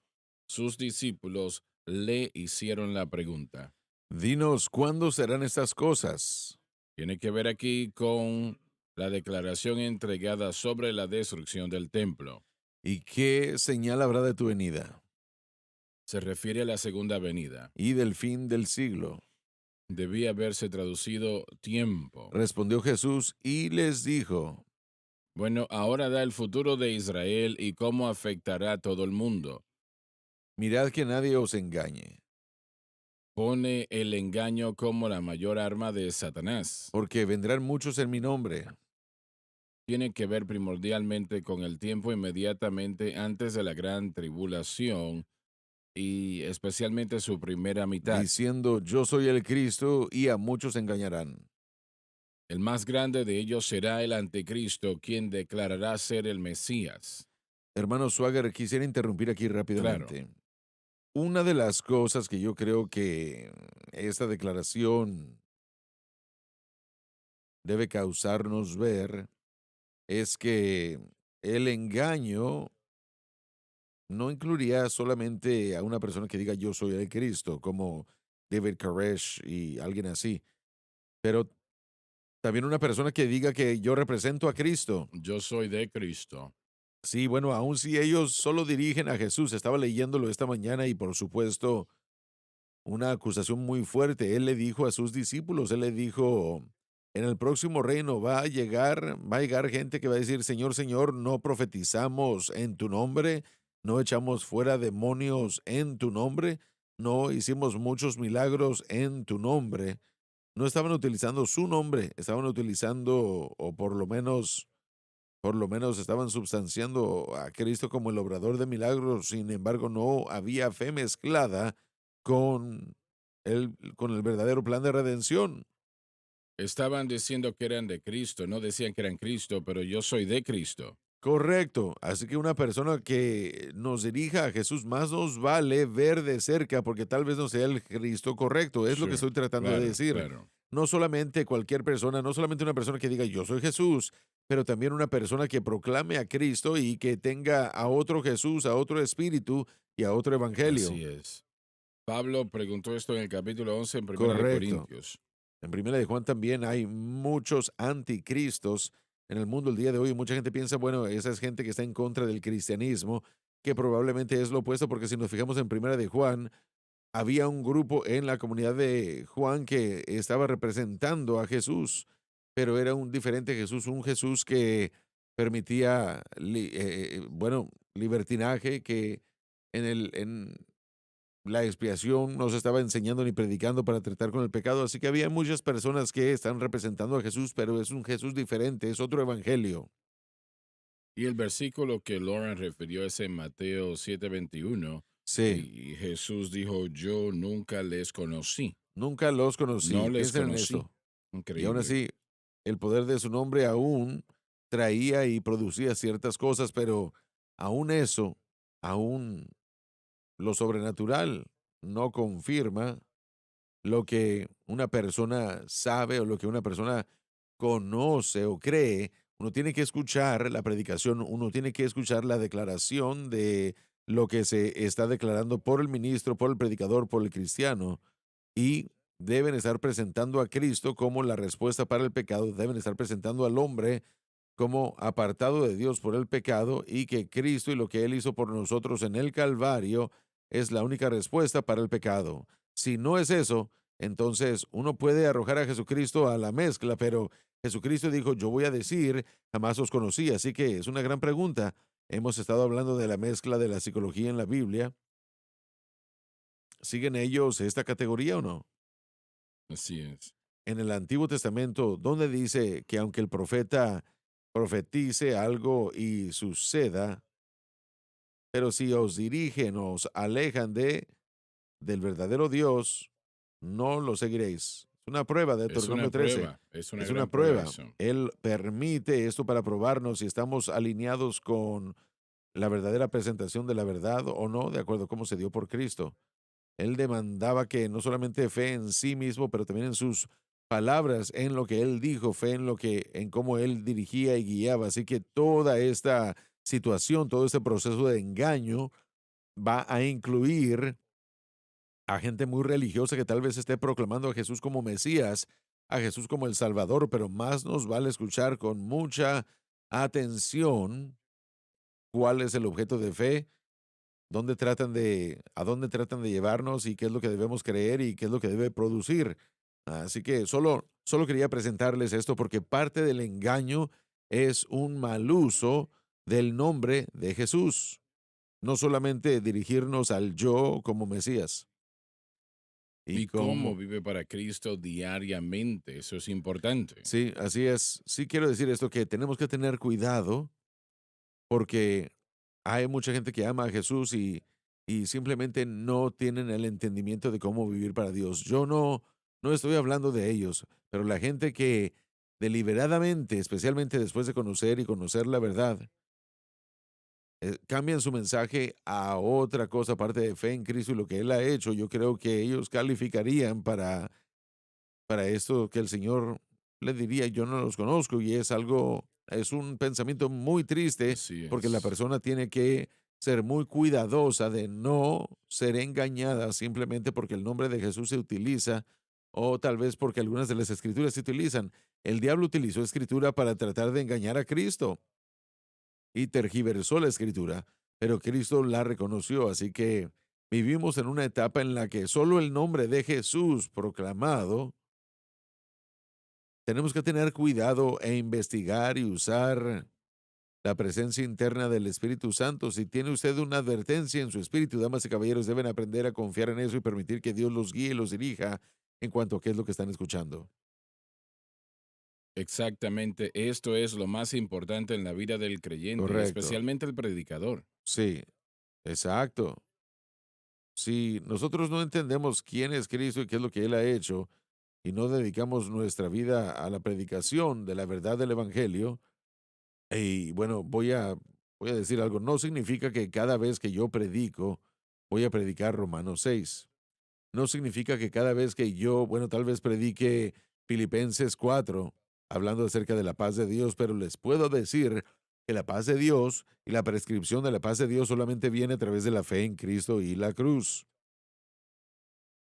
sus discípulos le hicieron la pregunta.
Dinos, ¿cuándo serán estas cosas?
Tiene que ver aquí con la declaración entregada sobre la destrucción del templo.
¿Y qué señal habrá de tu venida
Se refiere a la segunda venida.
y del fin del siglo?
Debía haberse traducido tiempo.
Respondió Jesús y les dijo,
Bueno, ahora da el futuro de Israel y cómo afectará a todo el mundo.
mirad que nadie os engañe,
Pone el engaño como la mayor arma de Satanás.
porque vendrán muchos en mi nombre,
Tiene que ver primordialmente con el tiempo inmediatamente antes de la gran tribulación y especialmente su primera mitad.
diciendo, yo soy el Cristo, y a muchos engañarán.
El más grande de ellos será el anticristo, quien declarará ser el Mesías.
Hermano Swagger, quisiera interrumpir aquí
Claro,
rápidamente. Una de las cosas que yo creo que esta declaración debe causarnos ver es que el engaño no incluiría solamente a una persona que diga yo soy el Cristo, como David Koresh y alguien así, pero también una persona que diga que yo represento a Cristo.
yo soy de Cristo.
Sí, bueno, aun si ellos solo dirigen a Jesús, estaba leyéndolo esta mañana y por supuesto una acusación muy fuerte. Él le dijo a sus discípulos, él le dijo, en el próximo reino va a llegar gente que va a decir, Señor, Señor, no profetizamos en tu nombre, no echamos fuera demonios en tu nombre, no hicimos muchos milagros en tu nombre. No estaban utilizando su nombre, estaban utilizando, o por lo menos estaban substanciando a Cristo como el obrador de milagros. Sin embargo, no había fe mezclada con con el verdadero plan de redención.
Estaban diciendo que eran de Cristo, no decían que eran Cristo, pero yo soy de Cristo.
Correcto. Así que una persona que nos dirija a Jesús más nos vale ver de cerca porque tal vez no sea el Cristo correcto. Es lo
Sí,
que estoy tratando de
claro,
decir.
claro.
No solamente cualquier persona, no solamente una persona que diga yo soy Jesús, pero también una persona que proclame a Cristo y que tenga a otro Jesús, a otro espíritu y a otro evangelio.
Así es. Pablo preguntó esto en el capítulo 11 en Primera de
Correcto.
Corintios.
En Primera de Juan también hay muchos anticristos en el mundo el día de hoy. Mucha gente piensa, bueno, esa es gente que está en contra del cristianismo, que probablemente es lo opuesto, porque si nos fijamos en Primera de Juan, había un grupo en la comunidad de Juan que estaba representando a Jesús, pero era un diferente Jesús, un Jesús que permitía, bueno, libertinaje, que en la expiación, no se estaba enseñando ni predicando para tratar con el pecado, así que había muchas personas que están representando a Jesús, pero es un Jesús diferente, es otro evangelio.
Y el versículo que Lauren refirió es en Mateo 7:21,
Sí,
y Jesús dijo, yo nunca les conocí,
nunca los
no
conocí,
les
piensen en
conocí.
esto. Y aún
Increíble.
así, el poder de su nombre aún traía y producía ciertas cosas, pero aún eso, aún lo sobrenatural no confirma lo que una persona sabe o lo que una persona conoce o cree. Uno tiene que escuchar la predicación, uno tiene que escuchar la declaración de lo que se está declarando por el ministro, por el predicador, por el cristiano, y deben estar presentando a Cristo como la respuesta para el pecado, deben estar presentando al hombre como apartado de Dios por el pecado y que Cristo y lo que Él hizo por nosotros en el Calvario es la única respuesta para el pecado. Si no es eso, entonces uno puede arrojar a Jesucristo a la mezcla, pero Jesucristo dijo, yo voy a decir, jamás os conocí. Así que es una gran pregunta. Hemos estado hablando de la mezcla de la psicología en la Biblia. ¿Siguen ellos esta categoría o no?
Así es.
En el Antiguo Testamento, donde dice que aunque el profeta profetice algo y suceda, pero si os dirigen o os alejan del verdadero Dios, no lo seguiréis. Es una prueba de Deuteronomio 13.
Es una
Es una
gran prueba
prueba.
eso.
Él permite esto para probarnos si estamos alineados con la verdadera presentación de la verdad o no, de acuerdo a cómo se dio por Cristo. Él demandaba que no solamente fe en sí mismo, pero también en sus palabras, en lo que él dijo, fe en lo que, en cómo él dirigía y guiaba. Así que toda esta situación, todo este proceso de engaño va a incluir a gente muy religiosa que tal vez esté proclamando a Jesús como Mesías, a Jesús como el Salvador, pero más nos vale escuchar con mucha atención cuál es el objeto de fe, a dónde tratan de llevarnos y qué es lo que debemos creer y qué es lo que debe producir. Así que solo quería presentarles esto porque parte del engaño es un mal uso del nombre de Jesús, no solamente dirigirnos al yo como Mesías. Y
Y cómo
como,
vive para Cristo diariamente, eso es importante.
sí, así es. Sí quiero decir esto, que tenemos que tener cuidado porque hay mucha gente que ama a Jesús y simplemente no tienen el entendimiento de cómo vivir para Dios. Yo no estoy hablando de ellos, pero la gente que deliberadamente, especialmente después de conocer y conocer la verdad, cambian su mensaje a otra cosa aparte de fe en Cristo y lo que Él ha hecho, yo creo que ellos calificarían para esto que el Señor le diría, yo no los conozco y es algo, es un pensamiento muy triste
Así
porque la
es.
persona tiene que ser muy cuidadosa de no ser engañada simplemente porque el nombre de Jesús se utiliza o tal vez porque algunas de las escrituras se utilizan. El diablo utilizó escritura para tratar de engañar a Cristo y tergiversó la escritura, pero Cristo la reconoció, así que vivimos en una etapa en la que solo el nombre de Jesús proclamado tenemos que tener cuidado e investigar y usar la presencia interna del Espíritu Santo. Si tiene usted una advertencia en su espíritu, damas y caballeros, deben aprender a confiar en eso y permitir que Dios los guíe y los dirija en cuanto a qué es lo que están escuchando.
Exactamente, esto es lo más importante en la vida del creyente y
Correcto.
especialmente el predicador.
Sí, exacto. Si nosotros no entendemos quién es Cristo y qué es lo que Él ha hecho, y no dedicamos nuestra vida a la predicación de la verdad del Evangelio, y bueno, voy a decir algo, no significa que cada vez que yo predico, voy a predicar Romanos 6. No significa que cada vez que yo, bueno, tal vez predique Filipenses 4, hablando acerca de la paz de Dios, pero les puedo decir que la paz de Dios y la prescripción de la paz de Dios solamente viene a través de la fe en Cristo y la cruz.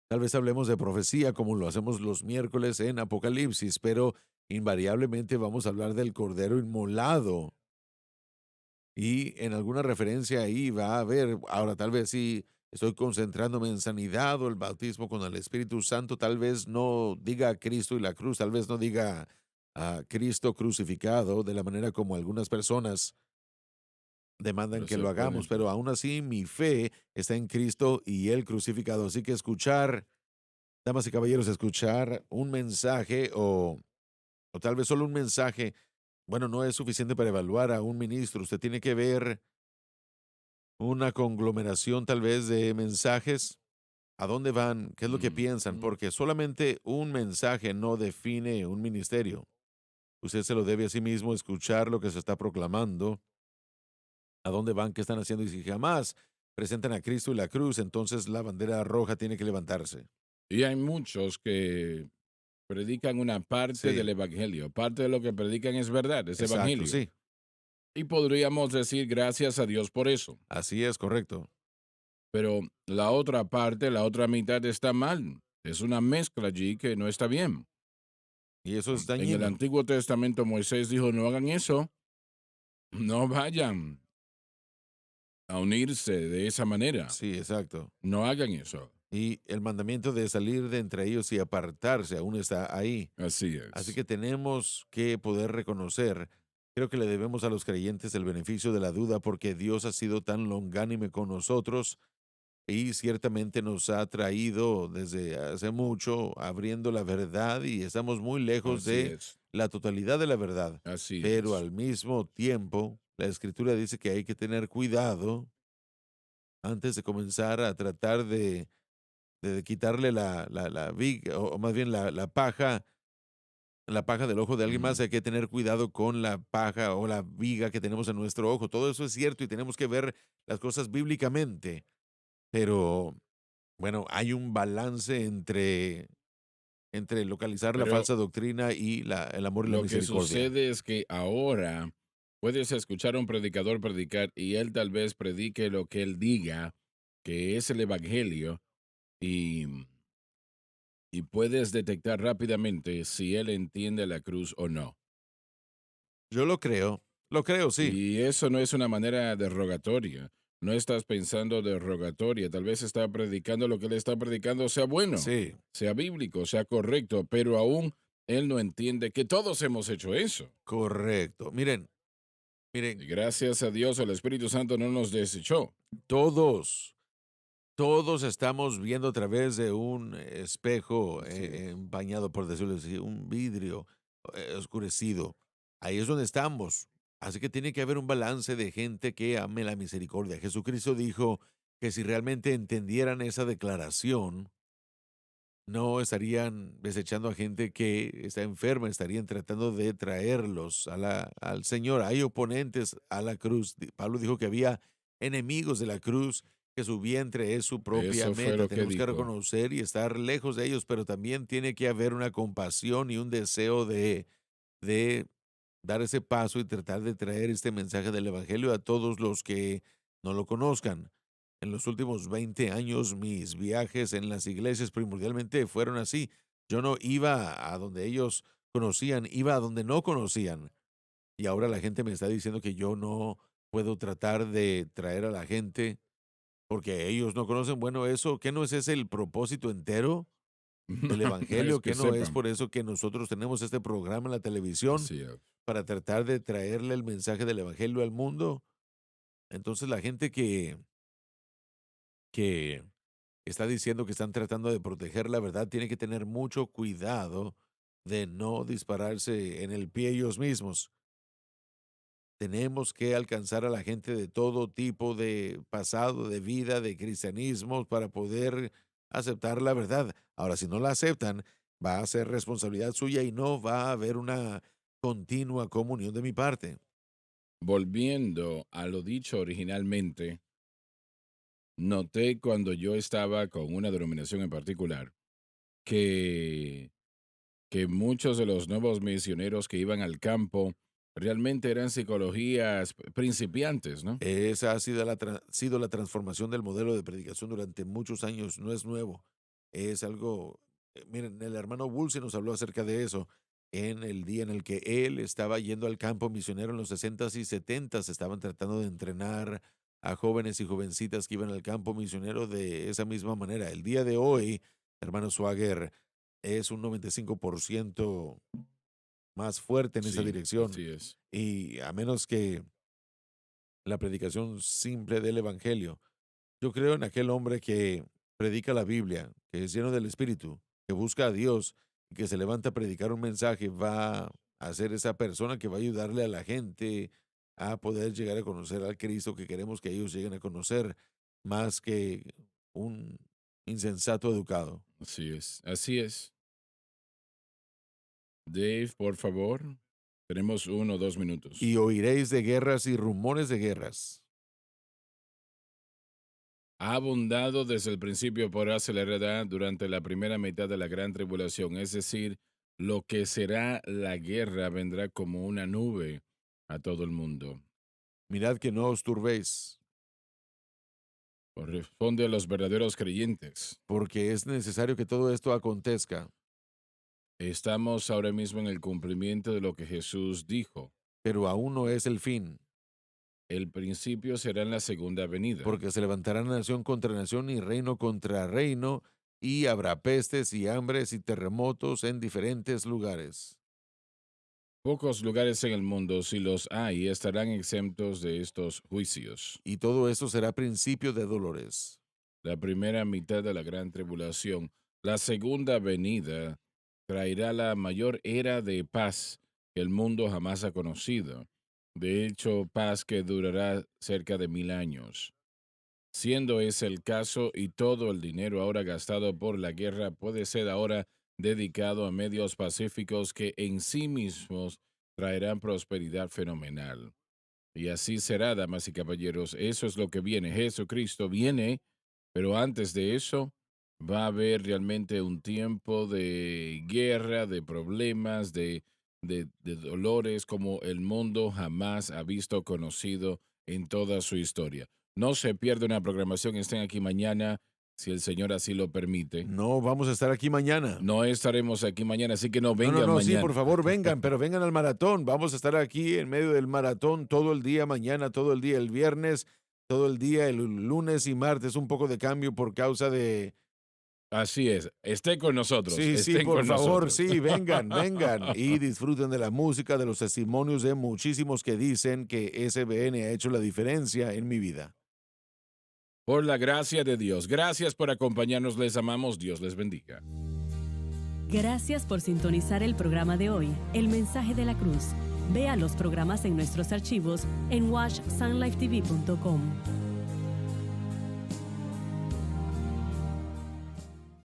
Tal vez hablemos de profecía como lo hacemos los miércoles en Apocalipsis, pero invariablemente vamos a hablar del Cordero inmolado. Y en alguna referencia ahí va a haber, ahora tal vez si estoy concentrándome en sanidad o el bautismo con el Espíritu Santo, tal vez no diga Cristo y la cruz, tal vez no diga a Cristo crucificado de la manera como algunas personas demandan
pero
que
se
lo
puede,
hagamos, pero aún así mi fe está en Cristo y Él crucificado. Así que escuchar, damas y caballeros, escuchar un mensaje o tal vez solo un mensaje, bueno, no es suficiente para evaluar a un ministro. Usted tiene que ver una conglomeración tal vez de mensajes. ¿A dónde van? ¿Qué es lo que piensan?
mm,
Porque solamente un mensaje no define un ministerio. Usted se lo debe a sí mismo escuchar lo que se está proclamando, a dónde van, qué están haciendo y si jamás presentan a Cristo y la cruz, entonces la bandera roja tiene que levantarse.
y hay muchos que predican una parte
Sí,
del evangelio. Parte de lo que predican es verdad, es
exacto,
evangelio.
sí.
Y podríamos decir gracias a Dios por eso.
Así es, correcto.
Pero la otra parte, la otra mitad está mal. Es una mezcla allí que no está bien.
Y eso es
En el
dañino.
Antiguo Testamento Moisés dijo, no hagan eso, no vayan a unirse de esa manera,
Sí, exacto.
no hagan eso.
Y el mandamiento de salir de entre ellos y apartarse aún está ahí.
Así
Así
es.
que tenemos que poder reconocer, creo que le debemos a los creyentes el beneficio de la duda porque Dios ha sido tan longánime con nosotros y ciertamente nos ha traído desde hace mucho abriendo la verdad y estamos muy lejos
Así
de
es.
la totalidad de la verdad.
Así
Pero
es.
al mismo tiempo, la escritura dice que hay que tener cuidado antes de comenzar a tratar de quitarle la viga, o más bien la paja del ojo de alguien más.
Mm.
Hay que tener cuidado con la paja o la viga que tenemos en nuestro ojo. Todo eso es cierto y tenemos que ver las cosas bíblicamente. Pero bueno, hay un balance entre localizar la
Pero
falsa doctrina y el amor y la
lo que
misericordia.
sucede es que ahora puedes escuchar a un predicador predicar y él tal vez predique lo que él diga, que es el evangelio, y, y puedes detectar rápidamente si él entiende la cruz o no.
Yo lo creo, sí,
Y eso no es una manera derogatoria. No estás pensando derogatoria. Tal vez está predicando lo que él está predicando sea bueno,
sí,
sea bíblico, sea correcto, pero aún él no entiende que todos hemos hecho eso.
correcto. Miren,
Y
miren,
gracias a Dios, el Espíritu Santo no nos desechó.
todos, todos estamos viendo a través de un espejo
Así es.
empañado, por decirlo así, un vidrio oscurecido. Ahí es donde estamos. Así que tiene que haber un balance de gente que ame la misericordia. Jesucristo dijo que si realmente entendieran esa declaración, no estarían desechando a gente que está enferma, estarían tratando de traerlos al Señor. Hay oponentes a la cruz. Pablo dijo que había enemigos de la cruz, que su vientre es su propia
Eso fue
meta.
lo que
Tenemos que
dijo.
reconocer y estar lejos de ellos, pero también tiene que haber una compasión y un deseo de dar ese paso y tratar de traer este mensaje del Evangelio a todos los que no lo conozcan. En los últimos 20 años, mis viajes en las iglesias primordialmente fueron así. Yo no iba a donde ellos conocían, iba a donde no conocían. Y ahora la gente me está diciendo que yo no puedo tratar de traer a la gente porque ellos no conocen. Bueno, eso, ¿qué no es ese el propósito entero del
No es
Evangelio?
que
¿Qué no es
sepan.
por eso que nosotros tenemos este programa en la televisión
Así es.
para tratar de traerle el mensaje del Evangelio al mundo? Entonces la gente que está diciendo que están tratando de proteger la verdad, tiene que tener mucho cuidado de no dispararse en el pie ellos mismos. Tenemos que alcanzar a la gente de todo tipo de pasado, de vida, de cristianismo, para poder aceptar la verdad. Ahora, si no la aceptan, va a ser responsabilidad suya y no va a haber una continua comunión de mi parte.
Volviendo a lo dicho originalmente, noté cuando yo estaba con una denominación en particular que, que muchos de los nuevos misioneros que iban al campo realmente eran psicologías principiantes, ¿no?
Esa ha sido sido la transformación del modelo de predicación durante muchos años, no es nuevo, es algo, miren, el hermano Woolsey nos habló acerca de eso en el día en el que él estaba yendo al campo misionero en los 60 y 70, estaban tratando de entrenar a jóvenes y jovencitas que iban al campo misionero de esa misma manera. El día de hoy, hermano Swagger, es un 95% más fuerte en esa
Sí,
dirección
así es.
y a menos que la predicación simple del Evangelio. Yo creo en aquel hombre que predica la Biblia, que es lleno del Espíritu, que busca a Dios y que se levanta a predicar un mensaje, va a ser esa persona que va a ayudarle a la gente a poder llegar a conocer al Cristo que queremos que ellos lleguen a conocer, más que un insensato educado.
Así es, así es. Dave, por favor. Tenemos 1 o 2 minutos.
Y oiréis de guerras y rumores de guerras.
Ha abundado desde el principio por acelerar durante la primera mitad de la gran tribulación, es decir, lo que será la guerra vendrá como una nube a todo el mundo.
Mirad que no os turbéis,
Corresponde a los verdaderos creyentes.
porque es necesario que todo esto acontezca,
Estamos ahora mismo en el cumplimiento de lo que Jesús dijo.
pero aún no es el fin,
El principio será en la segunda venida.
porque se levantará nación contra nación y reino contra reino, y habrá pestes y hambres y terremotos en diferentes lugares.
Pocos lugares en el mundo, si los hay, estarán exentos de estos juicios.
Y todo esto será principio de dolores.
La primera mitad de la gran tribulación. La segunda venida traerá la mayor era de paz que el mundo jamás ha conocido. De hecho, paz que durará cerca de 1000 años. Siendo ese el caso y todo el dinero ahora gastado por la guerra puede ser ahora dedicado a medios pacíficos que en sí mismos traerán prosperidad fenomenal. Y así será, damas y caballeros. Eso es lo que viene. Jesucristo viene, pero antes de eso va a haber realmente un tiempo de guerra, de problemas, de dolores como el mundo jamás ha visto conocido en toda su historia. No se pierda una programación, estén aquí mañana, si el Señor así lo permite.
No vamos a estar aquí mañana.
No estaremos aquí mañana, así que no
No,
vengan
no,
mañana.
sí, por favor, vengan, pero vengan al maratón. Vamos a estar aquí en medio del maratón todo el día, mañana, todo el día, el viernes, todo el día, el lunes y martes, un poco de cambio por causa de...
Así es, esté con nosotros.
Sí, sí,
estén
por
con
favor,
nosotros.
sí, vengan, vengan y disfruten de la música, de los testimonios de muchísimos que dicen que SBN ha hecho la diferencia en mi vida.
Por la gracia de Dios. Gracias por acompañarnos, les amamos, Dios les bendiga.
Gracias por sintonizar el programa de hoy, El Mensaje de la Cruz. Vea los programas en nuestros archivos en washsunlifetv.com.